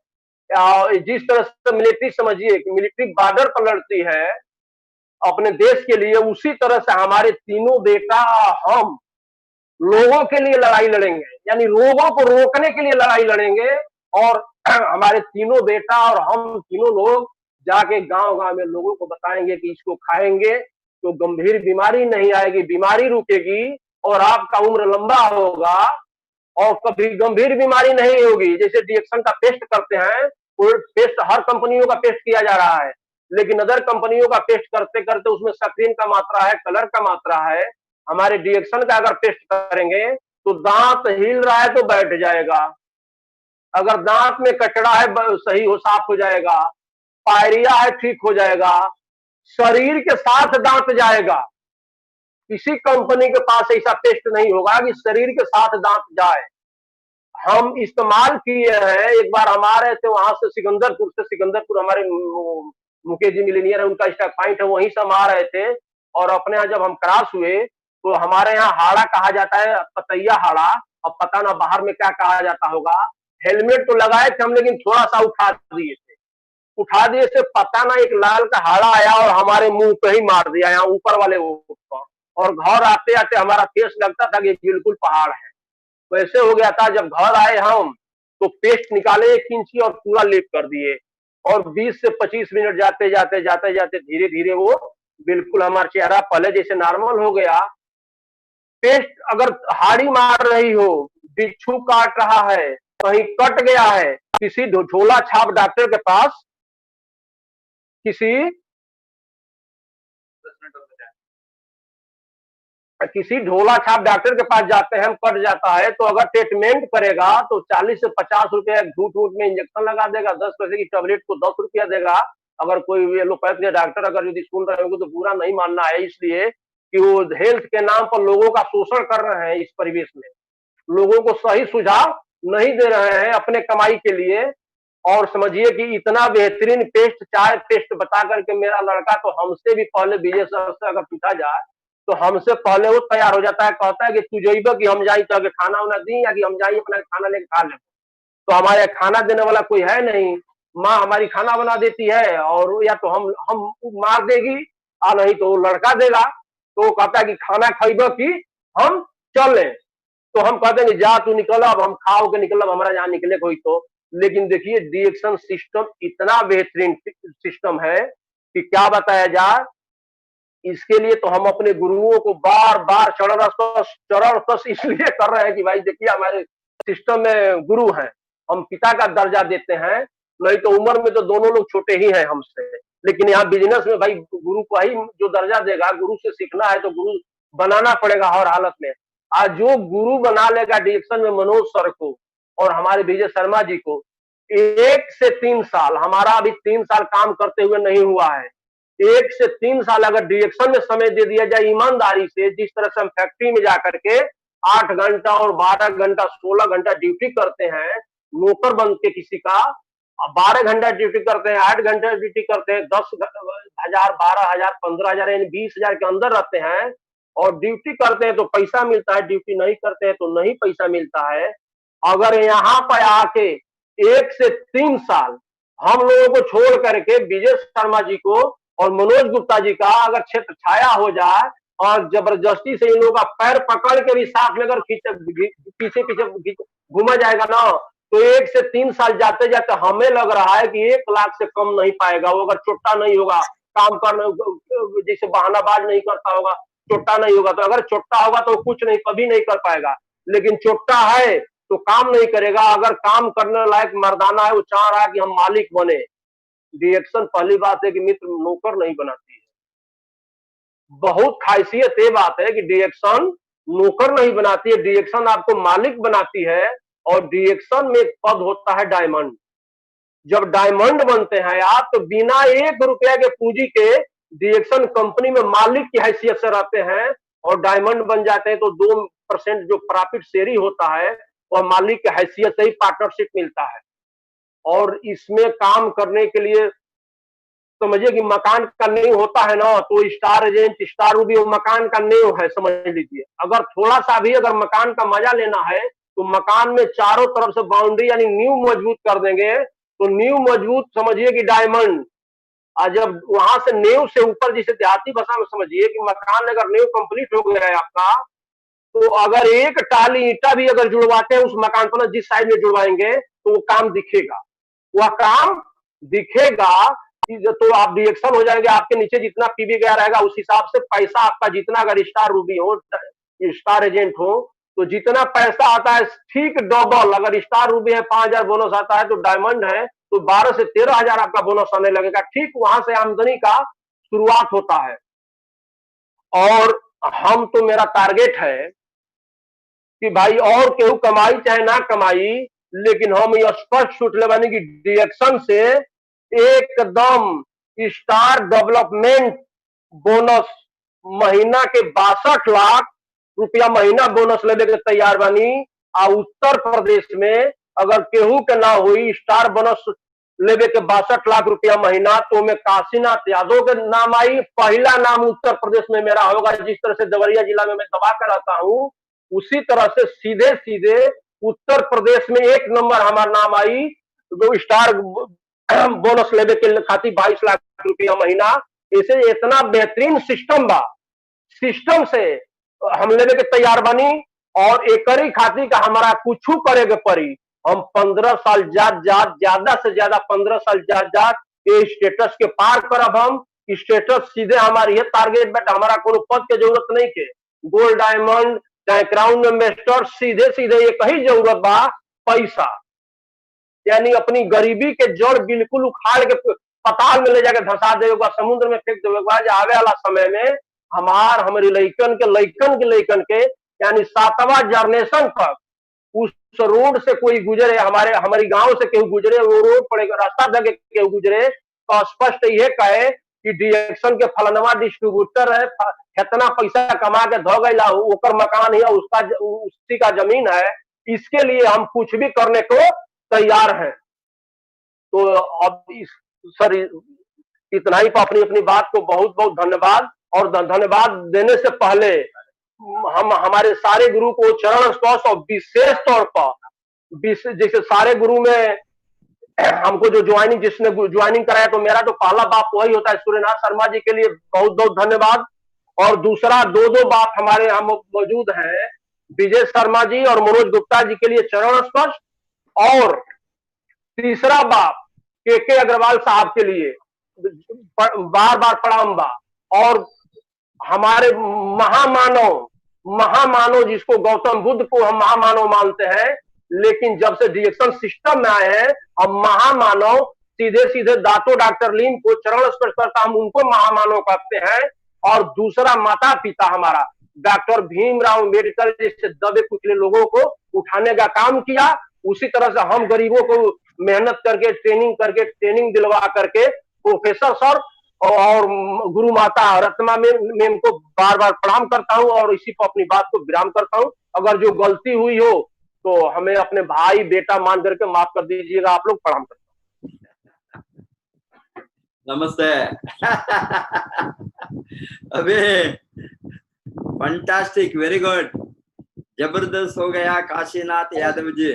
जिस तरह से मिलिट्री समझिए कि मिलिट्री बॉर्डर पर लड़ती है अपने देश के लिए, उसी तरह से हमारे तीनों बेटा हम लोगों के लिए लड़ाई लड़ेंगे, यानी रोगों को रोकने के लिए लड़ाई लड़ेंगे। और हमारे तीनों बेटा और हम तीनों लोग जाके गांव गांव में लोगों को बताएंगे कि इसको खाएंगे तो गंभीर बीमारी नहीं आएगी, बीमारी रुकेगी और आपका उम्र लंबा होगा और कभी गंभीर बीमारी नहीं होगी। जैसे डिएक्शन का टेस्ट करते हैं, वो टेस्ट हर कंपनियों का टेस्ट किया जा रहा है, लेकिन अदर कंपनियों का टेस्ट करते करते उसमें सक्रीन का मात्रा है, कलर का मात्रा है। हमारे डिएक्शन का अगर टेस्ट करेंगे तो दांत हिल रहा है तो बैठ जाएगा, अगर दांत में कचड़ा है सही हो, साफ हो जाएगा, पायरिया है ठीक हो जाएगा, शरीर के साथ दांत जाएगा। किसी कंपनी के पास ऐसा टेस्ट नहीं होगा कि शरीर के साथ दांत जाए। हम इस्तेमाल किए हैं, एक बार हम आ रहे थे वहां से सिकंदरपुर हमारे मुकेश जी मिलीनियर है, उनका स्टॉक पॉइंट है, वहीं से हम आ रहे थे। और अपने यहाँ जब हम क्रॉस हुए तो हमारे यहाँ हाड़ा कहा जाता है, पतैया हाड़ा, अब पता ना बाहर में क्या कहा जाता होगा। हेलमेट तो लगाए थे हम, लेकिन थोड़ा सा उठा दिए से पता ना एक लाल का हाड़ा आया और हमारे मुंह पे ही मार दिया, यहाँ ऊपर वाले ऊपर। और घर आते आते हमारा फेस लगता था कि बिल्कुल पहाड़ है, वैसे हो गया था। जब घर आए हम तो पेस्ट निकाले 1 इंची और पूरा लेप कर दिए, और 20 से 25 मिनट जाते जाते धीरे धीरे वो बिल्कुल हमारा चेहरा पहले जैसे नॉर्मल हो गया। पेस्ट अगर हाड़ी मार रही हो, बिच्छू काट रहा है, कहीं कट गया है, किसी झोला छाप डॉक्टर के पास, किसी ढोला छाप डॉक्टर के पास जाते हैं, कट जाता है तो अगर ट्रीटमेंट करेगा तो 40 से 50 रुपए झूठ में इंजेक्शन लगा देगा, 10 पैसे की टेबलेट को 10 रुपया देगा। अगर कोई एलोपैथ के डॉक्टर अगर यदि सुन रहे होंगे तो पूरा नहीं मानना है, इसलिए कि वो हेल्थ के नाम पर लोगों का शोषण कर रहे हैं। इस परिवेश में लोगों को सही सुझाव नहीं दे रहे हैं अपने कमाई के लिए। और समझिए कि इतना बेहतरीन पेस्ट, चाय पेस्ट बता करके मेरा लड़का तो हमसे भी पहले विजय सर से अगर पूछा जाए तो हमसे पहले वो तैयार हो जाता है, कहता है कि तू जइबा कि हम जाई तो खाना वाना दी, या कि हम जाई अपना खाना लेके खा ले। तो हमारे खाना देने वाला कोई है नहीं, माँ हमारी खाना बना देती है, और या तो हम मार देगी आ नहीं तो वो लड़का देगा। तो वो कहता है कि खाना खाइबा कि हम चल, तो हम कहते हैं कि जा तू निकल, अब हम खाओ के निकल, हमारा यहाँ निकले कोई तो। लेकिन देखिए डिएक्शन सिस्टम इतना बेहतरीन सिस्टम है कि क्या बताया जाए। इसके लिए तो हम अपने गुरुओं को बार बार चरण कस इसलिए कर रहे हैं कि भाई देखिए हमारे सिस्टम में गुरु हैं, हम पिता का दर्जा देते हैं। नहीं तो उम्र में तो दोनों लोग छोटे ही हैं हमसे, लेकिन यहाँ बिजनेस में भाई गुरु को ही जो दर्जा देगा, गुरु से सीखना है तो गुरु बनाना पड़ेगा हर हालत में। आज जो गुरु बना लेगा डिरेक्शन में मनोज सर को और हमारे विजय शर्मा जी को, 1 से 3 साल, हमारा अभी 3 साल काम करते हुए नहीं हुआ है, 1 से 3 साल अगर डिरेक्शन में समय दे दिया जाए ईमानदारी से, जिस तरह से हम फैक्ट्री में जाकर के 8 घंटा और 12 घंटा 16 घंटा ड्यूटी करते हैं, नौकर बन के किसी का 12 घंटा ड्यूटी करते हैं, 8 घंटा ड्यूटी करते हैं, 10,000 12,000 15,000 यानी 20,000 के अंदर रहते हैं, और ड्यूटी करते हैं तो पैसा मिलता है, ड्यूटी नहीं करते हैं तो नहीं पैसा मिलता है। अगर यहाँ पर आके 1 से 3 साल हम लोगों को छोड़ करके विजय शर्मा जी को और मनोज गुप्ता जी का अगर क्षेत्र छाया हो जाए और जबरदस्ती से इन लोगों का पैर पकड़ के भी साथ में अगर पीछे पीछे घूमा जाएगा ना, तो 1 से 3 साल जाते जाते हमें लग रहा है कि 1 लाख से कम नहीं पाएगा वो, अगर छोटा नहीं होगा, काम करने जैसे बहानाबाज नहीं करता होगा, चोट्टा नहीं होगा। तो अगर चोट्टा होगा तो कुछ नहीं, कभी नहीं कर पाएगा, लेकिन चोट्टा है तो काम नहीं करेगा। अगर काम करने लायक मर्दाना है, वो चाह रहा है कि हम मालिक बने। डिएक्शन पहली बात है कि मित्र नौकर नहीं बनाती है। बहुत खासियत ये बात है कि डिएक्शन नौकर नहीं बनाती है, डिएक्शन आपको मालिक बनाती है। और डिएक्शन में एक पद होता है डायमंड। जब डायमंड बनते हैं आप, तो बिना 1 रुपया के पूंजी के डिएक्शन कंपनी में मालिक की हैसियत से रहते हैं, और डायमंड बन जाते हैं तो 2% जो प्रॉफिट शेयरिंग होता है वह मालिक की हैसियत से ही पार्टनरशिप मिलता है। और इसमें काम करने के लिए समझिए कि मकान का नींव होता है ना, तो स्टार एजेंट, स्टार रूबी वो मकान का नींव है, समझ लीजिए। अगर थोड़ा सा भी अगर मकान का मजा लेना है तो मकान में चारों तरफ से बाउंड्री यानी नींव मजबूत कर देंगे, तो नींव मजबूत समझिए कि डायमंड। और जब वहां से नींव से ऊपर, जिसे देहाती भाषा में समझिए कि मकान अगर नींव कंप्लीट हो गया है आपका, तो अगर एक टाली ईंटा भी अगर जुड़वाते हैं उस मकान पर, जिस साइड में जुड़वाएंगे तो वो काम दिखेगा, वह काम दिखेगा। तो आप रिएक्शन हो जाएंगे, आपके नीचे जितना पीवी गया रहेगा उस हिसाब से पैसा आपका जितना, अगर स्टार रूबी हो, स्टार एजेंट हो, तो जितना पैसा आता है ठीक डबल। अगर स्टार रूबी है 5,000 बोनस आता है, तो डायमंड है तो 12 से 13,000 आपका बोनस आने लगेगा। ठीक वहां से आमदनी का शुरुआत होता है। और हम तो, मेरा टारगेट है कि भाई और केहू कमाई चाहे ना कमाई, लेकिन हम ये स्पष्ट सोच ले बानी कि डिएक्शन से एकदम स्टार डेवलपमेंट बोनस महीना के 62 लाख रुपया महीना बोनस लेने के तैयार बानी। आ उत्तर प्रदेश में अगर केहू के ना हुई स्टार बोनस लेवे के 62 लाख रुपया महीना, तो मैं काशीनाथ यादव के नाम आई, पहला नाम उत्तर प्रदेश में मेरा होगा। जिस तरह से देवरिया जिला में मैं दबा कर रहता हूं, उसी तरह से सीधे सीधे उत्तर प्रदेश में 1 नंबर हमारा नाम आई, जो स्टार बोनस लेवे के खातिर 22 लाख रुपया महीना। इसे इतना बेहतरीन सिस्टम बा, सिस्टम से हम लेवे के तैयार बनी। और एकरी खातिर का हमारा कुछ करे के पड़ी। हम 15 साल ज्यादा से ज्यादा 15 साल ये स्टेटस के पार करब। हम स्टेटस सीधे हमारी है टारगेट, बट हमारा कोनो पद के जरूरत नहीं के, गोल्ड डायमंड चाहे क्राउन मेस्टर, सीधे सीधे एक ही जरूरत बा, पैसा। यानी अपनी गरीबी के जड़ बिल्कुल उखाड़ के पताल में ले जाकर धंसा देगा, समुद्र में फेंक देगा। आवे वाला समय में हमारी लइकन के यानी 7वां जनरेशन तक उस रोड से कोई गुजरे, हमारी गांव से केहू गुजरे, वो रोड पर रास्ता दे केहू गुजरे, तो स्पष्ट ये कहे कि डिएक्शन के फलनवा डिस्ट्रीब्यूटर है, कितना पैसा कमा के धो गया, ओकर मकान है, उसका उसी का जमीन है। इसके लिए हम कुछ भी करने को तैयार हैं। तो अब सर इतना ही, अपनी अपनी बात को बहुत बहुत धन्यवाद। और धन्यवाद देने से पहले हम हमारे सारे गुरु को चरण स्पर्श, और विशेष तौर पर जैसे सारे गुरु में हमको जो जिसने ज्वाइनिंग कराया, तो मेरा तो पहला बाप वही होता है, सूर्यनाथ शर्मा जी के लिए बहुत बहुत धन्यवाद। और दूसरा दो बाप हमारे यहाँ मौजूद हैं, विजय शर्मा जी और मनोज गुप्ता जी के लिए चरण स्पर्श। और तीसरा बाप के अग्रवाल साहब के लिए बार बार प्रणाम बा। और हमारे महामानव जिसको गौतम बुद्ध को हम महामानव मानते हैं, लेकिन जब से डिएक्शन सिस्टम में आए हैं, हम महामानव सीधे सीधे दातो डॉक्टर लीम को चरण स्पर्श करता, हम उनको महामानव कहते हैं। और दूसरा माता पिता हमारा डॉक्टर भीमराव अम्बेडकर जैसे दबे कुचले लोगों को उठाने का काम किया, उसी तरह से हम गरीबों को मेहनत करके ट्रेनिंग दिलवा करके प्रोफेसर सर और गुरु माता रत्ना मैम को बार बार प्रणाम करता हूं। और इसी पर अपनी बात को विराम करता हूं। अगर जो गलती हुई हो तो हमें अपने भाई बेटा मान करके माफ कर दीजिएगा। आप लोग प्रणाम करता हूं। नमस्ते। अबे फंटास्टिक, वेरी गुड, जबरदस्त हो गया काशीनाथ यादव जी।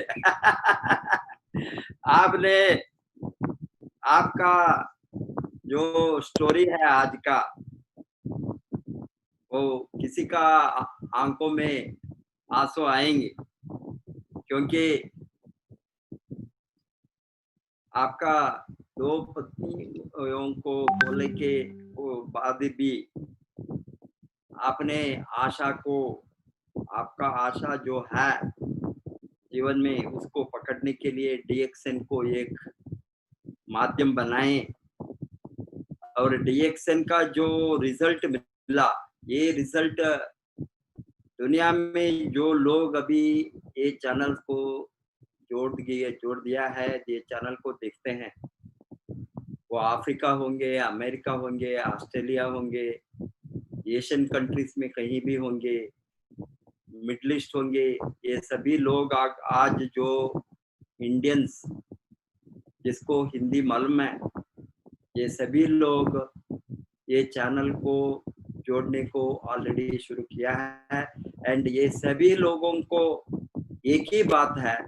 आपने आपका जो स्टोरी है आज का, वो किसी का आंखों में आंसू आएंगे, क्योंकि आपका 2 पत्नियों को बोले के बाद भी अपने आशा को, आपका आशा जो है जीवन में, उसको पकड़ने के लिए डीएक्सएन को एक माध्यम बनाएं। और डीएक्सएन का जो रिजल्ट मिला, ये रिजल्ट दुनिया में जो लोग अभी ये चैनल को जोड़ दिया है, ये चैनल को देखते हैं, वो अफ्रीका होंगे, अमेरिका होंगे, ऑस्ट्रेलिया होंगे, एशियन कंट्रीज में कहीं भी होंगे, मिडिल ईस्ट होंगे, ये सभी लोग आज जो इंडियंस जिसको हिंदी मालूम है, ये सभी लोग ये चैनल को जोड़ने को ऑलरेडी शुरू किया है। एंड ये सभी लोगों को एक ही बात है,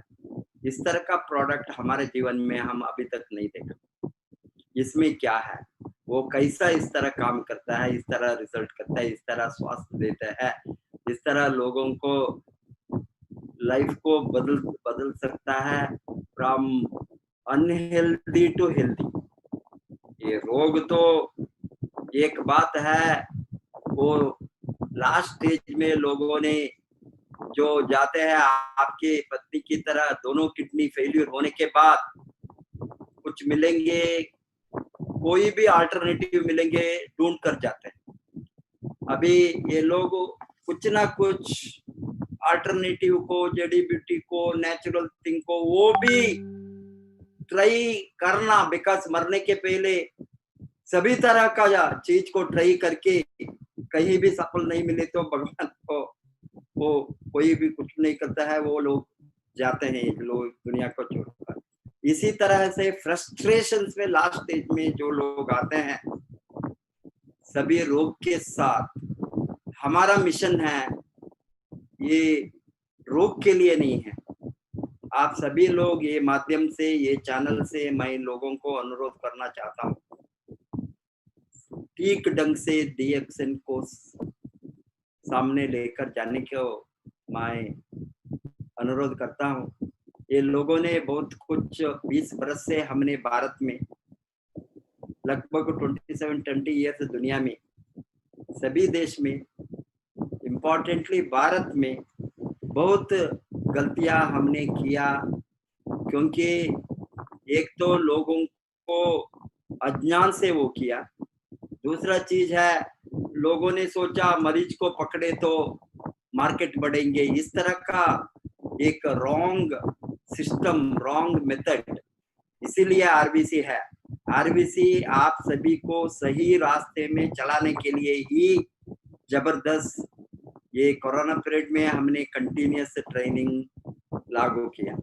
इस तरह का प्रोडक्ट हमारे जीवन में हम अभी तक नहीं देखा। इसमें क्या है, वो कैसा इस तरह काम करता है, इस तरह रिजल्ट करता है, इस तरह स्वास्थ्य देता है, इस तरह लोगों को लाइफ को बदल सकता है फ्रॉम अनहेल्दी टू हेल्दी। ये रोग तो एक बात है, वो लास्ट स्टेज में लोगों ने जो जाते हैं, आपके पत्नी की तरह दोनों किडनी फेल्यूर होने के बाद कुछ मिलेंगे, कोई भी अल्टरनेटिव मिलेंगे, ढूंढ कर जाते हैं। अभी ये लोग कुछ ना कुछ अल्टरनेटिव को, जड़ी बूटी को, नेचुरल थिंग को, वो भी ट्राई करना, बिकॉज मरने के पहले सभी तरह का चीज को ट्राई करके कहीं भी सफल नहीं मिले तो भगवान को वो कोई भी कुछ नहीं करता है, वो लोग जाते हैं, लोग दुनिया को छोड़कर। इसी तरह से फ्रस्ट्रेशंस में लास्ट स्टेज में जो लोग आते हैं, सभी रोग के साथ, हमारा मिशन है ये रोग के लिए नहीं है। आप सभी लोग ये माध्यम से, ये चैनल से मैं लोगों को अनुरोध करना चाहता हूँ, ठीक ढंग से डीएक्सएन को सामने लेकर जाने को मैं अनुरोध करता हूँ। ये लोगों ने बहुत कुछ 20 बरस से हमने भारत में लगभग 27-20 ईयर्स दुनिया में सभी देश में, इम्पोर्टेंटली भारत में बहुत गलतियां हमने किया, क्योंकि एक तो लोगों को अज्ञान से वो किया, दूसरा चीज है लोगों ने सोचा मरीज को पकड़े तो मार्केट बढ़ेंगे, इस तरह का एक रॉन्ग सिस्टम, रॉन्ग मेथड। इसीलिए आरबीसी है। आरबीसी आप सभी को सही रास्ते में चलाने के लिए ही जबरदस्त ये कोरोना पीरियड में हमने कंटिन्यूस ट्रेनिंग लागू किया,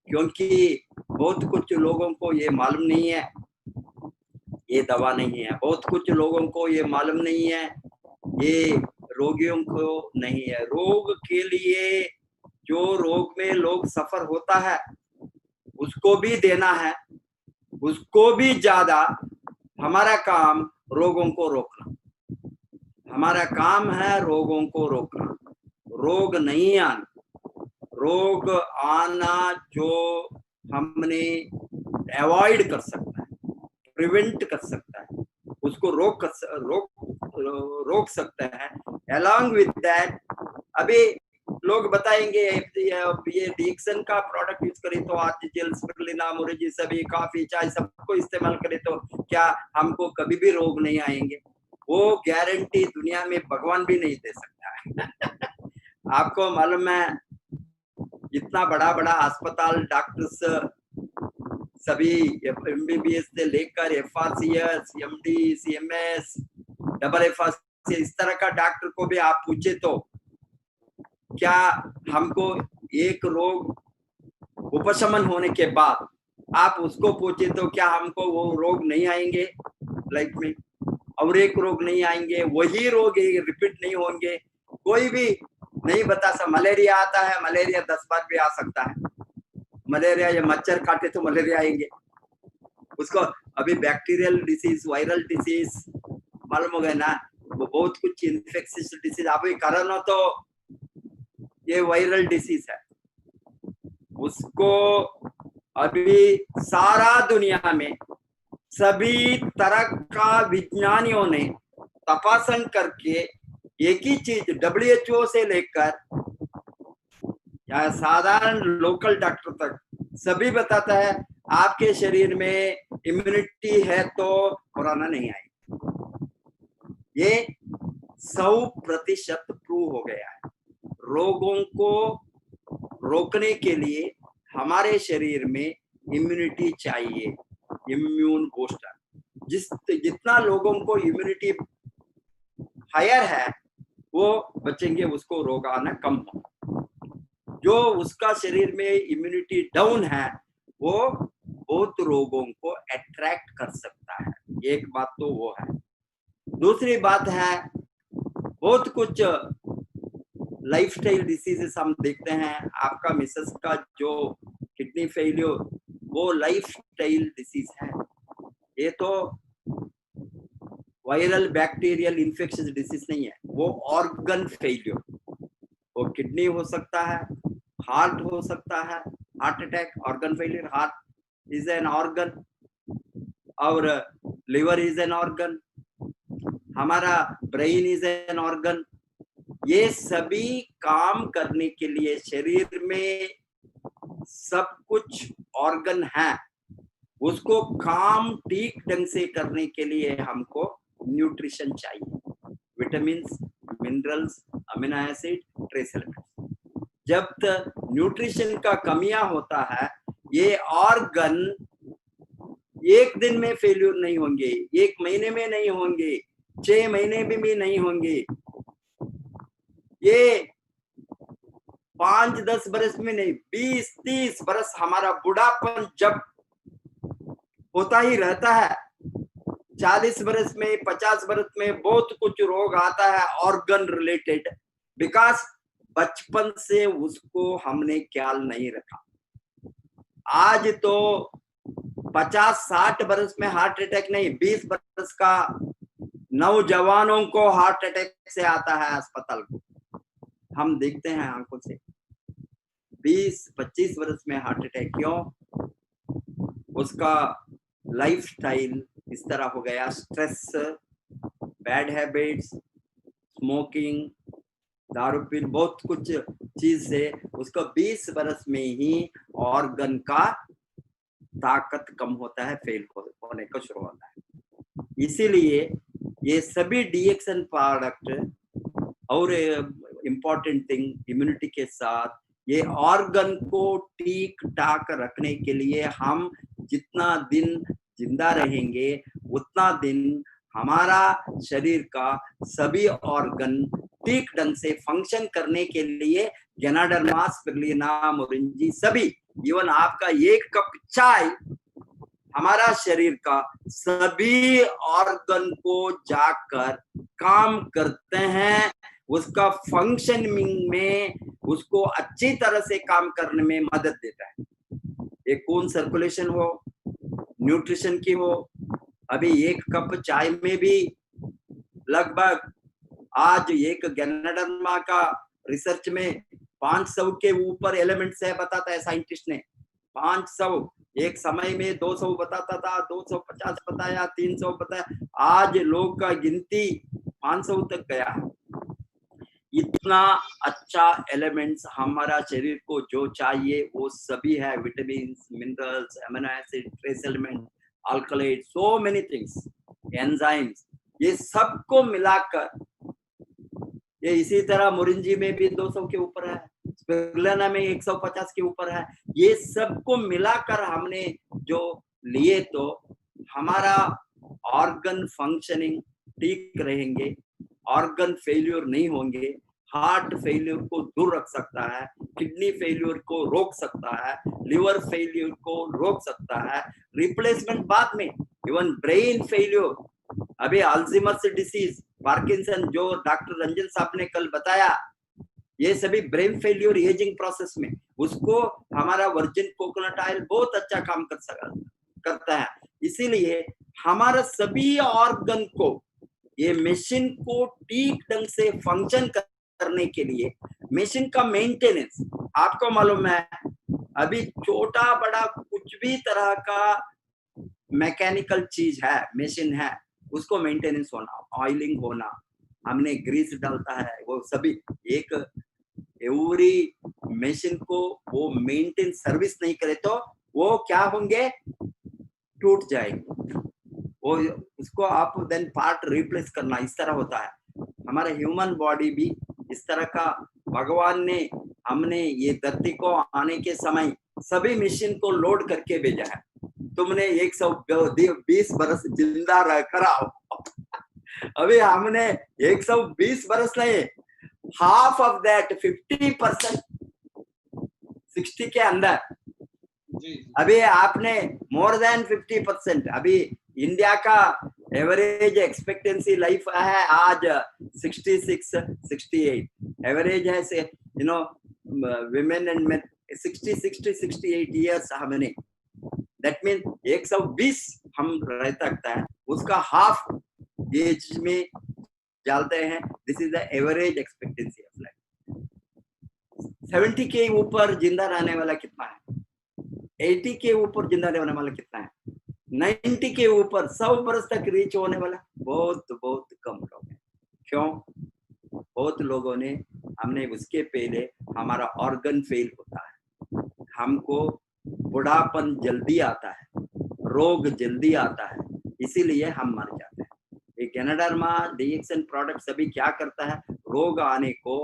क्योंकि बहुत कुछ लोगों को ये मालूम नहीं है ये दवा नहीं है, बहुत कुछ लोगों को ये मालूम नहीं है ये रोगियों को नहीं है। रोग के लिए, जो रोग में लोग सफर होता है उसको भी देना है, उसको भी ज्यादा। हमारा काम रोगों को रोकना, हमारा काम है रोगों को रोकना, रोग नहीं आना। रोग आना जो हमने अवॉइड कर सकता है, प्रिवेंट कर सकता है, उसको रोक सकता है। अलॉन्ग विद दैट, अभी लोग बताएंगे ये डीएक्सएन का प्रोडक्ट यूज करें तो आर्टिफिशियल स्पिरुलिना, मुर्गी, सभी कॉफी, चाय सबको इस्तेमाल करें तो क्या हमको कभी भी रोग नहीं आएंगे? वो गारंटी दुनिया में भगवान भी नहीं दे सकता है। आपको मालूम है, इतना बड़ा बड़ा अस्पताल, डॉक्टर्स सभी एमबीबीएस से लेकर FRCS, MD, CMS, double FRC, इस तरह का डॉक्टर को भी आप पूछे तो क्या हमको एक रोग उपशमन होने के बाद आप उसको पूछे तो क्या हमको वो रोग नहीं आएंगे लाइफ में? और एक रोग नहीं आएंगे, वही रोग रिपीट नहीं होंगे, कोई भी नहीं बता सकता। मलेरिया आता है, मलेरिया 10 बार भी आ सकता है। मलेरिया या मच्छर काटे तो मलेरिया आएंगे उसको। अभी बैक्टीरियल डिसीज, वायरल डिसीज मालूम हो गए ना, वो बहुत कुछ इन्फेक्शियस डिसीज अभी कोरोना तो ये वायरल डिसीज है, उसको अभी सारा दुनिया में सभी तरह का विज्ञानियों ने तपासन करके एक ही चीज WHO से लेकर या साधारण लोकल डॉक्टर तक सभी बताता है आपके शरीर में इम्यूनिटी है तो कोरोना नहीं आएगी। ये 100% प्रूव हो गया है। रोगों को रोकने के लिए हमारे शरीर में इम्यूनिटी चाहिए, इम्यून बूस्टर। जितना लोगों को इम्यूनिटी हायर है वो बचेंगे, उसको रोग आना कम हो। जो उसका शरीर में इम्यूनिटी डाउन है वो बहुत रोगों को अट्रैक्ट कर सकता है। एक बात तो वो है। दूसरी बात है, बहुत कुछ लाइफस्टाइल डिसीजेस हम देखते हैं। आपका मिसेस का जो किडनी फेलियर वो लाइफस्टाइल डिसीज है। ये तो वायरल बैक्टीरियल इन्फेक्शियस डिसीज नहीं है, वो ऑर्गन फेलियर। वो किडनी हो सकता है, हार्ट हो सकता है, heart attack, organ failure. Heart is an organ और लिवर इज एन ऑर्गन, हमारा ब्रेन इज एन ऑर्गन। ये सभी काम करने के लिए शरीर में सब कुछ ऑर्गन है, उसको काम ठीक ढंग से करने के लिए हमको न्यूट्रिशन चाहिए, vitamins, minerals, amino acid, trace elements. जब तक न्यूट्रिशन का कमियां होता है ये ऑर्गन एक दिन में फेल्यूर नहीं होंगे, एक महीने में नहीं होंगे, 6 महीने में भी नहीं होंगे, ये 5-10 बरस में नहीं, 20-30 बरस हमारा बुढ़ापन जब होता ही रहता है। 40 बरस में, 50 बरस में बहुत कुछ रोग आता है ऑर्गन रिलेटेड, बिकॉज बचपन से उसको हमने ख्याल नहीं रखा। आज तो 50-60 बरस में हार्ट अटैक नहीं, 20 बरस का नौजवानों को हार्ट अटैक से आता है अस्पताल को, हम देखते हैं आंखों से। 20-25 बरस में हार्ट अटैक क्यों? उसका लाइफस्टाइल इस तरह हो गया, स्ट्रेस, बैड हैबिट्स, स्मोकिंग, दारू पीन, बहुत कुछ चीज से उसको 20 बरस में ही ऑर्गन का ताकत कम होता है, फेल होने का शुरू होता है। इसीलिए ये सभी डीएक्सन प्रोडक्ट और इम्पोर्टेंट थिंग इम्यूनिटी के साथ ये ऑर्गन को ठीक ठाक रखने के लिए हम जितना दिन जिंदा रहेंगे उतना दिन हमारा शरीर का सभी ऑर्गन ठीक ढंग से फंक्शन करने के लिए गैनाडर्मा, स्पिरुलिना, मोरिंजी सभी, इवन आपका एक कप चाय हमारा शरीर का सभी ऑर्गन को जाकर काम करते हैं, उसका फंक्शनिंग में उसको अच्छी तरह से काम करने में मदद देता है। एक खून सर्कुलेशन हो, न्यूट्रिशन की हो। अभी एक कप चाय में भी लगभग आज एक गैनाडर्मा का रिसर्च में 500 के ऊपर एलिमेंट्स है बताता है साइंटिस्ट ने। 500, एक समय में 200 बताता था, 250 बताया, 300 बताया, आज लोग का गिनती 500 तक गया है। इतना अच्छा एलिमेंट्स हमारा शरीर को जो चाहिए वो सभी है, vitamin, minerals, amino acid, trace element, alkaloid, so many things, enzymes, ये सबको मिलाकर ये इसी तरह मोरिंजी में भी 200 के ऊपर है, स्पिरुलिना में 150 के ऊपर है। ये सबको मिलाकर हमने जो लिए तो हमारा ऑर्गन फंक्शनिंग ठीक रहेंगे, ऑर्गन फेल्यूर नहीं होंगे, हार्ट फेल्यूर को दूर रख सकता है, किडनी फेल्यूर को रोक सकता है, लिवर फेल्यूर को रोक सकता है, रिप्लेसमेंट बाद में, इवन ब्रेन फेल्यूर, अभी अल्जाइमर्स डिसीज, पार्किंसन जो डॉक्टर रंजन साहब ने कल बताया, ये सभी ब्रेन फेल्यूर एजिंग प्रोसेस में, उसको हमारा वर्जिन कोकोनट ऑयल बहुत अच्छा काम करता है। इसीलिए हमारा सभी ऑर्गन को ये मशीन को ठीक ढंग से फंक्शन करने के लिए मशीन का मेंटेनेंस, आपको मालूम है अभी छोटा बड़ा कुछ भी तरह का मैकेनिकल चीज है, मशीन है, उसको मेंटेनेंस होना, ऑयलिंग होना, हमने ग्रीस डालता है, वो सभी एक एवरी मशीन को वो मेंटेन सर्विस नहीं करे तो वो क्या होंगे, टूट जाएंगे। वो उसको आप देन पार्ट रिप्लेस करना, इस तरह होता है। हमारे ह्यूमन बॉडी भी इस तरह का भगवान ने, हमने ये धरती को आने के समय सभी मशीन को लोड करके भेजा है। तुमने 120 बरस जिंदा रहकर आओ। अभी हमने 120 बरस नहीं, हाफ ऑफ दैट 50%, 60 के अंदर। अभी आपने मोर देन 50%। अभी इंडिया का एवरेज एक्सपेक्टेंसी लाइफ है आज 66, 68 एवरेज है से, you know, women and main 68 years हमने, दैट मीन 120 हम रह सकता है, उसका हाफ एज में डालते हैं। This is the average expectancy of life. 70 के ऊपर जिंदा रहने वाला कितना है, 80 के ऊपर जिंदा रहने वाला कितना है, 90 के ऊपर 100 बरस तक रीच होने वाला बहुत बहुत कम लोग हैं। क्यों? बहुत लोगों ने, हमने उसके पहले हमारा ऑर्गन फेल होता है, हमको बुढ़ापन जल्दी आता है, रोग जल्दी आता है, इसीलिए हम मर जाते हैं। ये गैनाडर्मा डीएक्सएन प्रोडक्ट सभी क्या करता है, रोग आने को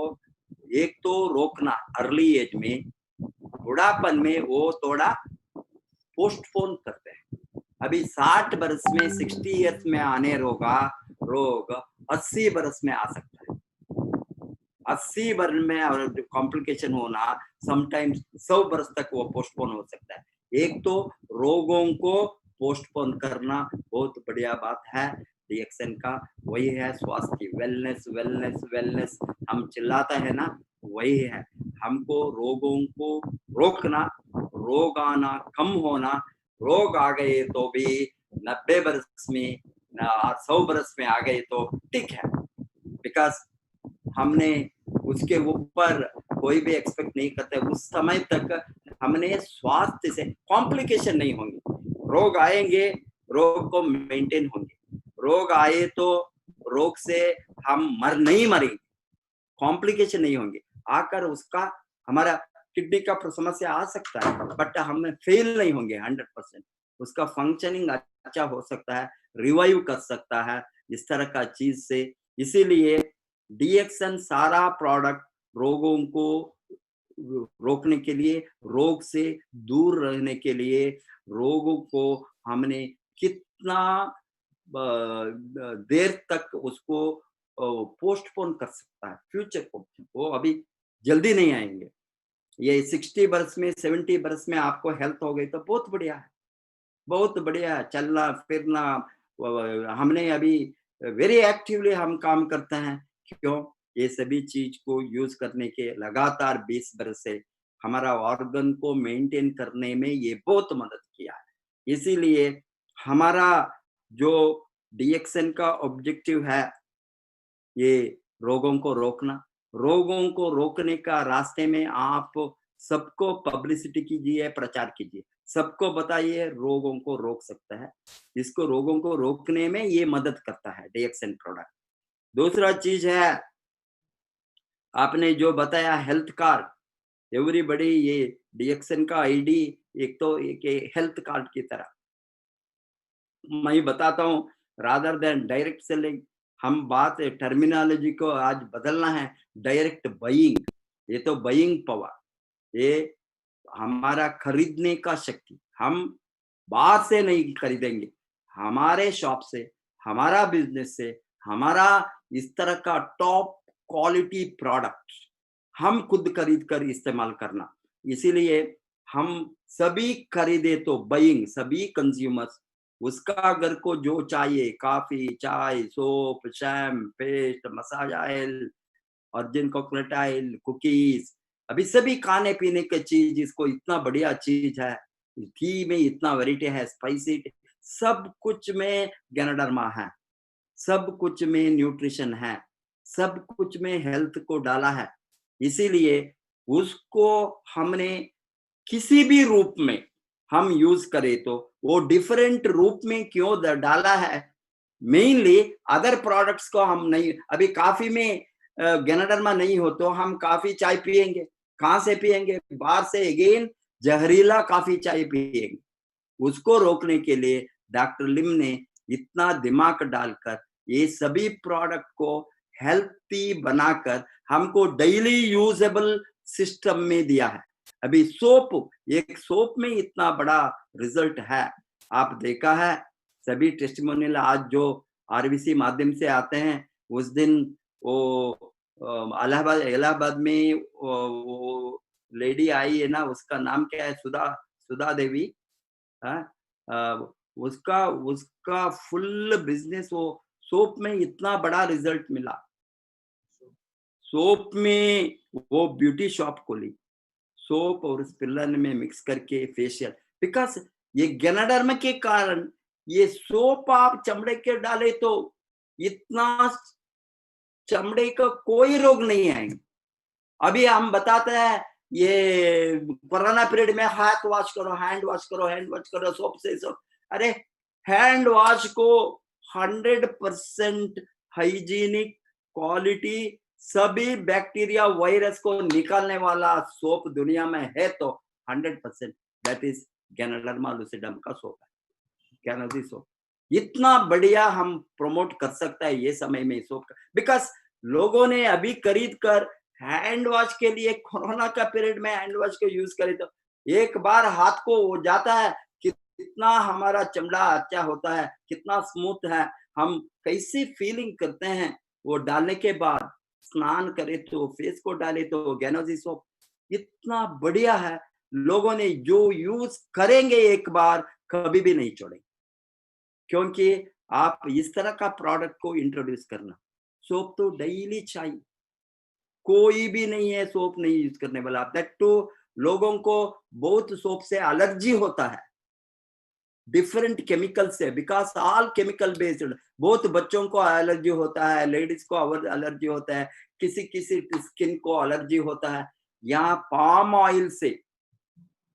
एक तो रोकना अर्ली एज में, बुढ़ापन में वो थोड़ा पोस्टपोन करते हैं। अभी 60 बरस में 60 ईयर्स में आने रोग 80 बरस में आ सकता है। 80 बरस में और कॉम्प्लिकेशन होना समटाइम्स 100 बरस तक वो पोस्टपोन हो सकता है। एक तो रोगों को पोस्टपोन करना बहुत बढ़िया बात है डीएक्सएन का, वही है स्वास्थ्य, वेलनेस वेलनेस वेलनेस हम चिल्लाते हैं ना, वही है। हमको रोगों को रोकना, रोग आना कम होना, रोग आ गए तो भी 90 बरस में 100 बरस में आ गए तो ठीक है, बिकॉज हमने उसके ऊपर कोई भी एक्सपेक्ट नहीं करते। उस समय तक हमने स्वास्थ्य से कॉम्प्लिकेशन नहीं होंगे, रोग आएंगे, रोग को मेंटेन होंगे, रोग आए तो रोग से हम नहीं मरेंगे, कॉम्प्लिकेशन नहीं होंगे, आकर उसका हमारा किडनी का समस्या आ सकता है बट हम फेल नहीं होंगे 100%, उसका फंक्शनिंग अच्छा हो सकता है, रिवाइव कर सकता है इस तरह का चीज से। इसीलिए डीएक्सएन सारा प्रोडक्ट रोगों को रोकने के लिए, रोग से दूर रहने के लिए, रोगों को हमने कितना देर तक उसको पोस्टपोन कर सकता है फ्यूचर को, वो अभी जल्दी नहीं आएंगे। ये 60 बरस में 70 बरस में आपको हेल्थ हो गई तो बहुत बढ़िया है, बहुत बढ़िया है। चलना फिरना, हमने अभी वेरी एक्टिवली हम काम करते हैं। क्यों? ये सभी चीज को यूज करने के लगातार 20 बरस से हमारा ऑर्गन को मेंटेन करने में ये बहुत मदद किया है। इसीलिए हमारा जो डीएक्सएन का ऑब्जेक्टिव है ये रोगों को रोकना। रोगों को रोकने का रास्ते में आप सबको पब्लिसिटी कीजिए, प्रचार कीजिए, सबको बताइए रोगों को रोक सकता है, इसको रोगों को रोकने में ये मदद करता है डीएक्सएन प्रोडक्ट। दूसरा चीज है आपने जो बताया हेल्थ कार्ड, एवरीबॉडी ये डीएक्सएन का आईडी एक तो एक हेल्थ कार्ड की तरह मैं बताता हूँ, रादर देन डायरेक्ट सेलिंग, हम बात टर्मिनोलॉजी को आज बदलना है, डायरेक्ट बाइंग। ये तो बाइंग पावर, ये हमारा खरीदने का शक्ति, हम बाहर से नहीं खरीदेंगे, हमारे शॉप से, हमारा बिजनेस से, हमारा इस तरह का टॉप क्वालिटी प्रोडक्ट हम खुद खरीद कर इस्तेमाल करना। इसीलिए हम सभी खरीदे तो बाइंग, सभी कंज्यूमर्स उसका अगर को जो चाहिए, काफी, चाय, soap, shampoo, paste, massage oil, virgin coconut oil, cookies, अभी सभी खाने पीने के चीज, इसको इतना बढ़िया चीज है, घी में इतना वैरायटी है, स्पाइसी, सब कुछ में गैनाडर्मा है, सब कुछ में न्यूट्रिशन है, सब कुछ में हेल्थ को डाला है। इसीलिए उसको हमने किसी भी रूप में हम यूज करें तो वो डिफरेंट रूप में क्यों डाला है, मेनली अदर प्रोडक्ट्स को हम नहीं, अभी कॉफी में गैनाडर्मा नहीं हो तो हम कॉफी चाय पिएंगे, कहाँ से पिएंगे? बाहर से अगेन जहरीला कॉफी चाय पिएंगे। उसको रोकने के लिए डॉक्टर लिम ने इतना दिमाग डालकर ये सभी प्रोडक्ट को हेल्थी बनाकर हमको डेली यूजेबल सिस्टम में दिया है। अभी सोप, एक सोप में इतना बड़ा रिजल्ट है, आप देखा है सभी टेस्टिमोनियल आज जो आरबीसी माध्यम से आते हैं, उस दिन वो इलाहाबाद में वो लेडी आई है ना, उसका नाम क्या है? सुधा देवी। उसका उसका फुल बिजनेस वो सोप में इतना बड़ा रिजल्ट मिला। सोप में वो ब्यूटी शॉप खोली, सोप और स्पिलन में मिक्स करके फेशियल, बिकॉज ये गैनाडर्मा के कारण ये सोप आप चमड़े के डाले तो इतना चमड़े का कोई रोग नहीं आएंगे। अभी हम बताते हैं ये कोरोना पीरियड में हाथ वॉश करो, हैंड वॉश करो, हैंड वॉश करो सोप से। सोप, अरे हैंड वॉश को 100% हाइजीनिक क्वालिटी, सभी बैक्टीरिया वायरस को निकालने वाला सोप दुनिया में है तो 100% दैट इज गैनाडर्मा लूसिडम का सोप है, गैनाजी सोप। इतना बढ़िया हम प्रमोट कर सकता है ये समय में सोप का, बिकॉज लोगों ने अभी खरीद कर हैंड वॉश के लिए कोरोना का पीरियड में हैंड वॉश को यूज करे तो एक बार हाथ को वो जाता है, कितना हमारा चमड़ा अच्छा होता है, कितना स्मूथ है, हम कैसी फीलिंग करते हैं वो डालने के बाद। स्नान करे तो फेस को डाले तो गैनोजी सोप इतना बढ़िया है, लोगों ने जो यूज करेंगे एक बार कभी भी नहीं छोड़ेंगे, क्योंकि आप इस तरह का प्रोडक्ट को इंट्रोड्यूस करना। सोप तो डेली चाहिए, कोई भी नहीं है सोप नहीं यूज करने वाला। दैट टू लोगों को बहुत सोप से एलर्जी होता है, डिफरेंट केमिकल से, बिकॉज ऑल केमिकल बेस्ड। बहुत बच्चों को एलर्जी होता है, लेडीज को एलर्जी होता है, किसी किसी स्किन को एलर्जी होता है। यहाँ पाम ऑयल से,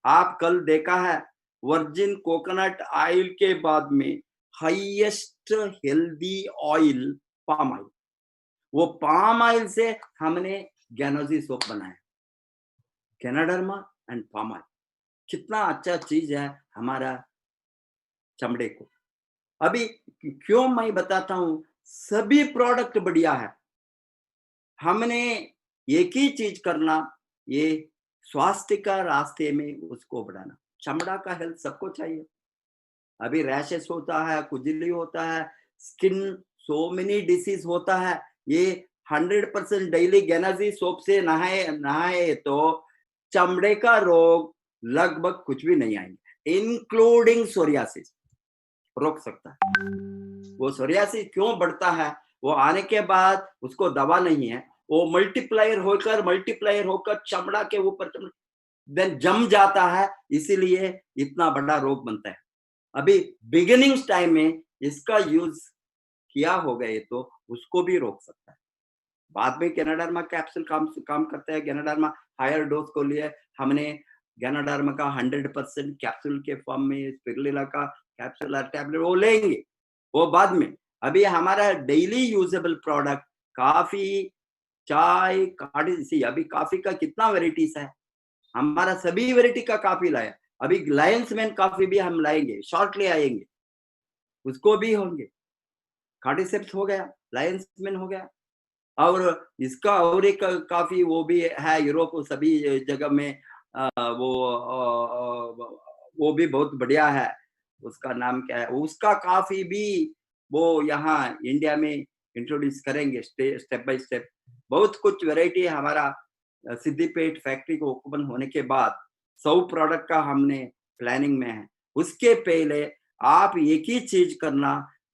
आप कल देखा है वर्जिन कोकोनट ऑयल के बाद में highest healthy oil palm oil, वो पाम ऑयल से हमने गैनोजी सोप बनाया, गैनाडर्मा एंड पाम ऑयल। कितना अच्छा चीज है हमारा चमड़े को। अभी क्यों मैं बताता हूं, सभी प्रोडक्ट बढ़िया है, हमने एक ही चीज करना, ये स्वास्थ्य का रास्ते में उसको बढ़ाना। चमड़ा का हेल्थ सबको चाहिए। अभी रैशेस होता है, खुजली होता है, स्किन सो मेनी डिसीज होता है, ये 100% डेली गैनाजी सोप से नहाए तो चमड़े का रोग लगभग कुछ भी नहीं आएंगे, इंक्लूडिंग सोरियासिस रोक सकता है। वो सोरियासिस क्यों बढ़ता है, वो आने के बाद उसको दवा नहीं है, वो मल्टीप्लायर होकर चमड़ा के ऊपर देन जम जाता है, इसीलिए इतना बड़ा रोग बनता है। अभी बिगिनिंग टाइम में इसका यूज किया हो गए तो उसको भी रोक सकता है। बाद में गैनाडर्मा कैप्सूल काम करता है। गैनाडर्मा हायर डोज को लिए हमने गैनाडर्मा का 100% कैप्सूल के फॉर्म में, स्पिरुलिना का कैप्सूल और टैबलेट वो लेंगे, वो बाद में। अभी हमारा डेली यूजेबल प्रोडक्ट काफी, चाय, काढ़ी, अभी कॉफी का कितना वेराइटीज है, हमारा सभी वेराइटी का कॉफी लाया। अभी लायंस मैन कॉफी भी हम लाएंगे, शॉर्टली आएंगे, उसको भी होंगे। कार्डिसेप्स हो गया, लायंस मैन हो गया, और इसका और एक काफी वो भी है यूरोप सभी जगह में, वो भी बहुत बढ़िया है, उसका नाम क्या है, उसका काफी भी वो यहाँ इंडिया में इंट्रोड्यूस करेंगे स्टेप बाय स्टेप। बहुत कुछ वैरायटी हमारा सिद्दीपेट फैक्ट्री को ओपन होने के बाद 100 प्रोडक्ट का हमने प्लानिंग में है। उसके पहले आप एक ही चीज करना,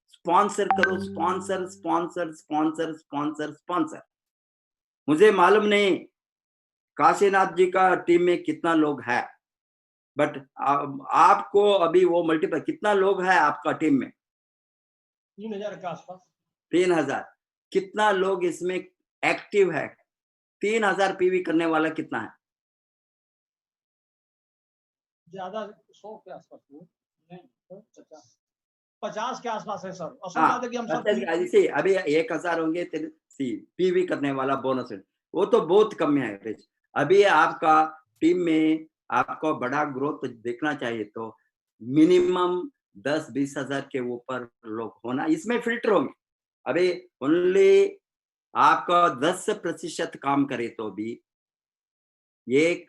स्पॉन्सर करो, sponsor sponsor sponsor sponsor sponsor. मुझे मालूम नहीं काशीनाथ जी का टीम में कितना लोग है, बट आपको अभी वो मल्टीपल कितना लोग है आपका टीम में? 3000 के आसपास। 3000। कितना लोग इसमें एक्टिव है? 3000 पीवी करने वाला कितना है? ज्यादा 100 के आसपास। नहीं, 50। 50 के आसपास है सर, और सब हाँ, चाहते कि हम सब जैसे अभी 1000 होंगे पीवी करने वाला बोनस है, वो तो बहुत कम है एवरेज। अभी आपका टीम में आपको बड़ा ग्रोथ देखना चाहिए तो मिनिमम 10-20 हजार के ऊपर लोग होना, इसमें फिल्टर होंगे। अभी ओनली आपका 10% काम करे तो भी ये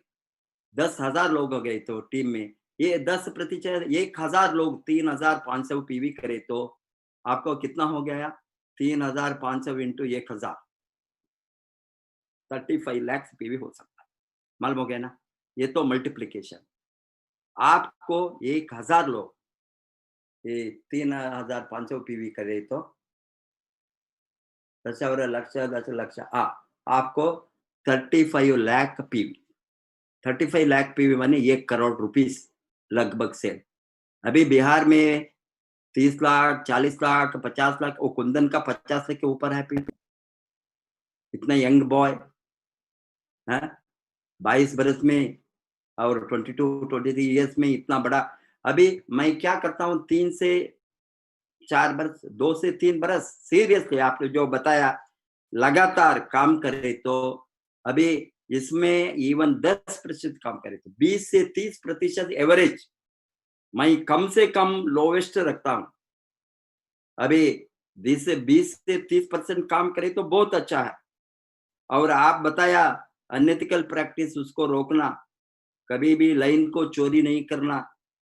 10,000 लोग हो गए तो टीम में ये 10%, 1000 लोग 3500 पीवी करे तो आपको कितना हो गया? 3500 इंटू 1000, 35 लाख पीवी हो सकता है। मालूम हो गया ना? ये तो मल्टीप्लीकेशन। आपको 1000 लोग ये 3500 पीवी करे तो 10 लक्ष, आपको 35 लाख पीवी, 35 लाख पीवी माने 1 करोड़ रुपीस लगभग से। अभी बिहार में 30 लाख, 40 लाख, 50 लाख, वो कुंदन का 50 लाख के ऊपर है पीवी। इतना यंग बॉय है, 22 बरस में और 22-23 इयर्स में इतना बड़ा। अभी मैं क्या करता हूँ 3 से 4 बरस, 2 से 3 बरस सीरियसली आपने जो बताया लगातार काम करे तो अभी इसमें इवन 10% काम करे तो 20 से 30% एवरेज मैं कम से कम लोवेस्ट रखता हूँ। अभी 20 से 30% काम करे तो बहुत अच्छा है। और आप बताया अनएथिकल प्रैक्टिस उसको रोकना, कभी भी लाइन को चोरी नहीं करना,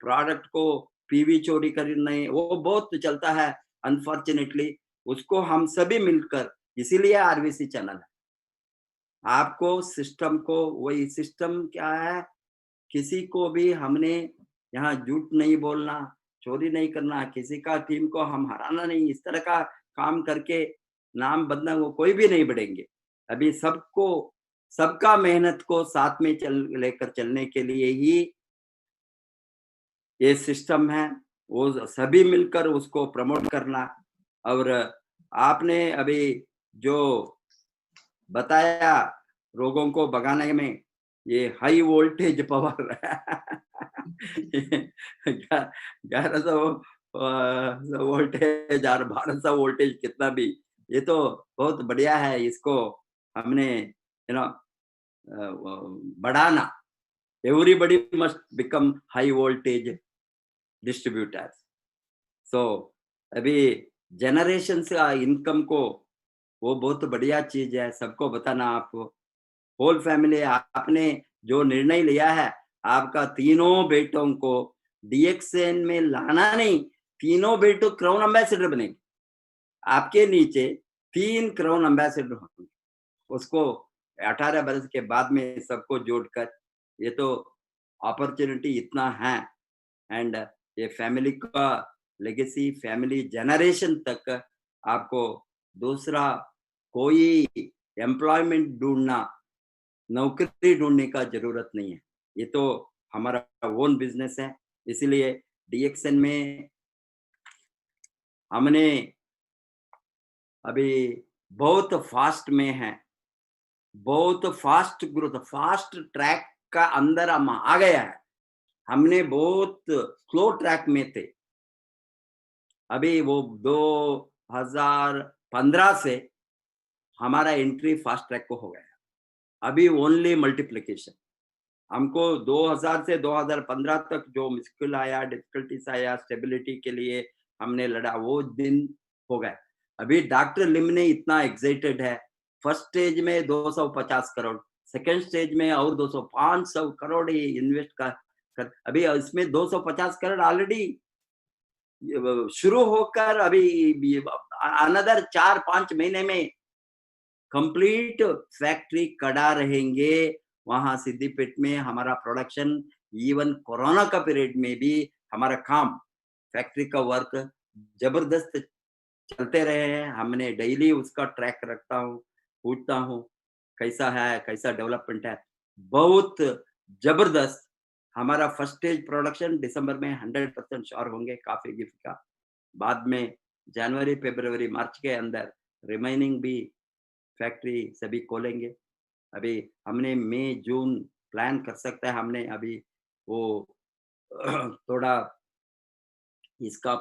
प्रोडक्ट को पीवी चोरी करना नहीं, वो बहुत चलता है अनफॉर्चुनेटली। उसको हम सभी मिलकर, इसीलिए आरवीसी चैनल है। आपको सिस्टम को, वही सिस्टम क्या है, किसी को भी हमने यहाँ झूठ नहीं बोलना, चोरी नहीं करना, किसी का टीम को हम हराना नहीं, इस तरह का काम करके नाम बदनाम वो कोई भी नहीं बढ़ेंगे। अभी सबको, सबका मेहनत को साथ में लेकर चलने के लिए ही ये सिस्टम है, वो सभी मिलकर उसको प्रमोट करना। और आपने अभी जो बताया रोगों को भगाने में, ये हाई वोल्टेज पावर 1100 वोल्टेज और 1200 वोल्टेज कितना भी, ये तो बहुत बढ़िया है। इसको हमने बढ़ाना। Everybody must become high voltage distributors. So अभी जनरेशन का इनकम को, वो बहुत बढ़िया चीज है, सबको बताना। आपको होल फैमिली, आपने जो निर्णय लिया है, आपका तीनों बेटों को डीएक्सएन में लाना नहीं, तीनों बेटों क्राउन एम्बेसडर बनेंगे। आपके नीचे 3 क्राउन एम्बेसडर होंगे। उसको 18 बरस के बाद में सबको जोड़कर, ये तो अपॉर्चुनिटी इतना है। एंड ये फैमिली का लेगेसी, फैमिली जनरेशन तक आपको दूसरा कोई एम्प्लॉयमेंट ढूंढना, नौकरी ढूंढने का जरूरत नहीं है। ये तो हमारा ओन बिजनेस है। इसलिए डीएक्सएन में हमने अभी बहुत फास्ट में है, बहुत फास्ट ग्रोथ, फास्ट ट्रैक का अंदर हम आ गया है। हमने बहुत स्लो ट्रैक में थे। अभी वो 2015 से हमारा एंट्री फास्ट ट्रैक को हो गया। अभी ओनली मल्टीप्लिकेशन। हमको 2000 से 2015 तक जो मुश्किल आया, डिफिकल्टीज आया, स्टेबिलिटी के लिए हमने लड़ा, वो दिन हो गए। अभी डॉक्टर लिम ने इतना एक्साइटेड है, फर्स्ट स्टेज में 250 करोड़, सेकेंड स्टेज में और 500 करोड़ ही इन्वेस्ट कर अभी इसमें 250 करोड़ ऑलरेडी शुरू होकर अभी अनदर 4-5 महीने में कंप्लीट फैक्ट्री कड़ा रहेंगे वहां सिद्दीपेट में। हमारा प्रोडक्शन इवन कोरोना का पीरियड में भी हमारा काम, फैक्ट्री का वर्क जबरदस्त चलते रहे हैं। हमने डेली उसका ट्रैक रखता हूँ, पूछता हूँ कैसा है, कैसा डेवलपमेंट है। बहुत जबरदस्त। हमारा फर्स्ट स्टेज प्रोडक्शन दिसंबर में 100% श्योर होंगे कॉफी गिफ्ट का। बाद में जनवरी, फरवरी, मार्च के अंदर रिमेनिंग भी फैक्ट्री सभी खोलेंगे। अभी हमने मई जून प्लान कर सकता है। हमने अभी वो थोड़ा इसका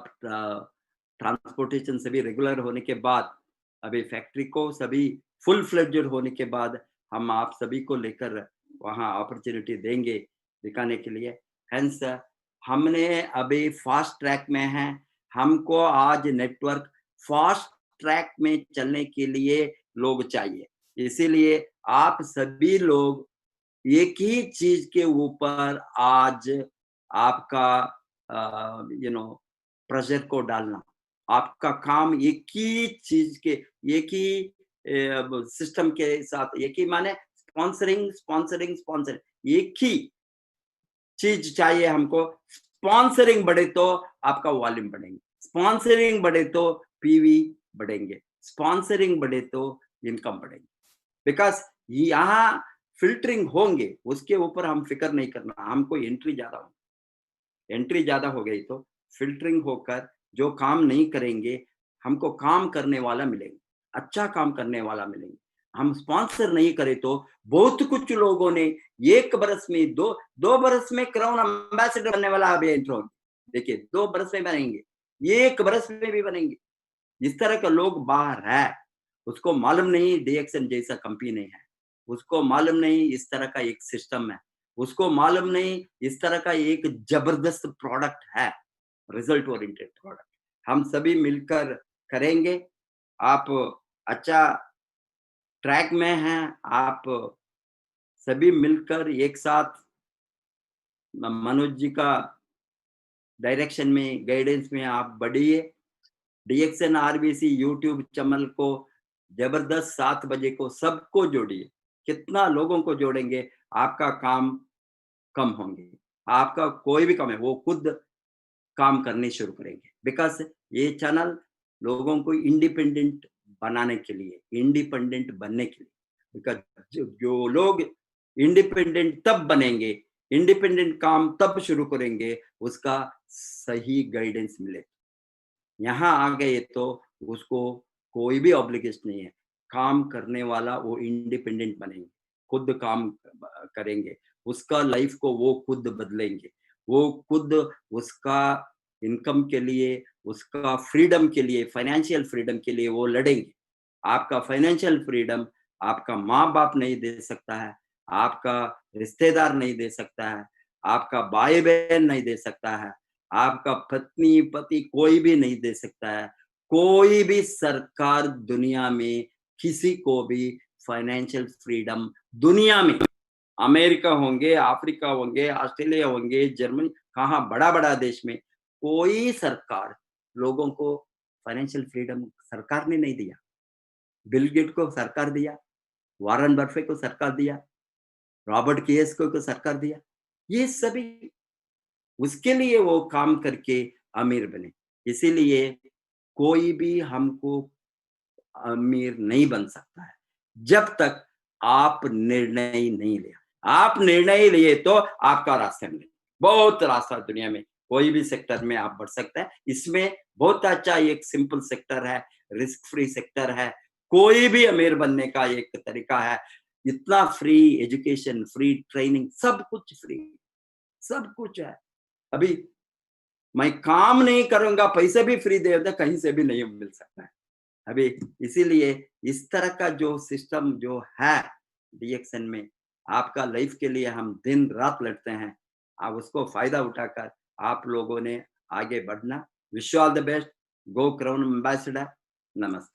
ट्रांसपोर्टेशन सभी रेगुलर होने के बाद, अभी फैक्ट्री को सभी फुल फ्लेड्जेड होने के बाद हम आप सभी को लेकर वहाँ अपॉर्चुनिटी देंगे दिखाने के लिए। हेंस हमने अभी फास्ट ट्रैक में हैं, हमको आज नेटवर्क फास्ट ट्रैक में चलने के लिए लोग चाहिए। इसीलिए आप सभी लोग एक ही चीज के ऊपर आज आपका प्रेशर को डालना, आपका काम एक ही चीज के, एक ही सिस्टम के साथ, एक ही माने स्पॉन्सरिंग स्पॉन्सरिंग स्पॉन्सरिंग, एक ही चीज चाहिए हमको। स्पॉन्सरिंग बढ़े तो आपका वॉल्यूम बढ़ेंगे, स्पॉन्सरिंग बढ़े तो पीवी बढ़ेंगे, स्पॉन्सरिंग बढ़े तो इनकम बढ़ेंगे। बिकॉज यहाँ फिल्टरिंग होंगे, उसके ऊपर हम फिक्र नहीं करना, हमको एंट्री ज्यादा हो गई तो फिल्टरिंग होकर जो काम नहीं करेंगे, हमको काम करने वाला मिलेंगे, अच्छा काम करने वाला मिलेंगे। हम स्पॉन्सर नहीं करे तो बहुत कुछ लोगों ने एक बरस में, दो बरस में क्राउन एम्बेसडर बनने वाला अभी एंट्रो, देखिए 2 बरस में बनेंगे, 1 बरस में भी बनेंगे। इस तरह के लोग बाहर है, उसको मालूम नहीं डीएक्सएन जैसा कंपनी नहीं है, उसको मालूम नहीं इस तरह का एक सिस्टम है, उसको मालूम नहीं इस तरह का एक जबरदस्त प्रोडक्ट है, रिजल्ट ओरिएंटेड प्रोडक्ट। हम सभी मिलकर करेंगे। आप अच्छा ट्रैक में हैं, आप सभी मिलकर एक साथ मनोज जी का डायरेक्शन में, गाइडेंस में आप बढ़िए। डीएक्सएन आरबीसी यूट्यूब चैनल को जबरदस्त 7 बजे को सबको जोड़िए। कितना लोगों को जोड़ेंगे, आपका काम कम होंगे, आपका कोई भी काम है वो खुद काम करने शुरू करेंगे। बिकॉज ये चैनल लोगों को इंडिपेंडेंट बनाने के लिए, इंडिपेंडेंट बनने के लिए, बिकॉज जो लोग इंडिपेंडेंट तब बनेंगे, इंडिपेंडेंट काम तब शुरू करेंगे, उसका सही गाइडेंस मिले। यहाँ आ गए तो उसको कोई भी ऑब्लिगेशन नहीं है, काम करने वाला वो इंडिपेंडेंट बनेंगे, खुद काम करेंगे, उसका लाइफ को वो खुद बदलेंगे, वो खुद उसका इनकम के लिए, उसका फ्रीडम के लिए, फाइनेंशियल फ्रीडम के लिए वो लड़ेंगे। आपका फाइनेंशियल फ्रीडम आपका माँ बाप नहीं दे सकता है, आपका रिश्तेदार नहीं दे सकता है, आपका भाई बहन नहीं दे सकता है, आपका पत्नी पति कोई भी नहीं दे सकता है। कोई भी सरकार दुनिया में किसी को भी फाइनेंशियल फ्रीडम दुनिया में, अमेरिका होंगे, अफ्रीका होंगे, ऑस्ट्रेलिया होंगे, जर्मनी, कहाँ बड़ा देश में कोई सरकार लोगों को फाइनेंशियल फ्रीडम सरकार ने नहीं दिया। बिल गेट को सरकार दिया, वॉरेन बफे को सरकार दिया, रॉबर्ट कियोसाकी को सरकार दिया। ये सभी उसके लिए वो काम करके अमीर बने। इसीलिए कोई भी हमको अमीर नहीं बन सकता है जब तक आप निर्णय नहीं लिया। आप निर्णय लिए तो आपका रास्ता मिले। बहुत रास्ता दुनिया में, कोई भी सेक्टर में आप बढ़ सकते हैं। इसमें बहुत अच्छा एक सिंपल सेक्टर है, रिस्क फ्री सेक्टर है। कोई भी अमीर बनने का एक तरीका है। इतना फ्री एजुकेशन, फ्री ट्रेनिंग, सब कुछ फ्री, सब कुछ है। अभी मैं काम नहीं करूंगा, पैसे भी फ्री दे दे, कहीं से भी नहीं मिल सकता है अभी। इसीलिए इस तरह का जो सिस्टम जो है डीएक्सएन में, आपका लाइफ के लिए हम दिन रात लड़ते हैं। आप उसको फायदा उठाकर आप लोगों ने आगे बढ़ना। Wish you all the best. Go crown ambassador. नमस्ते।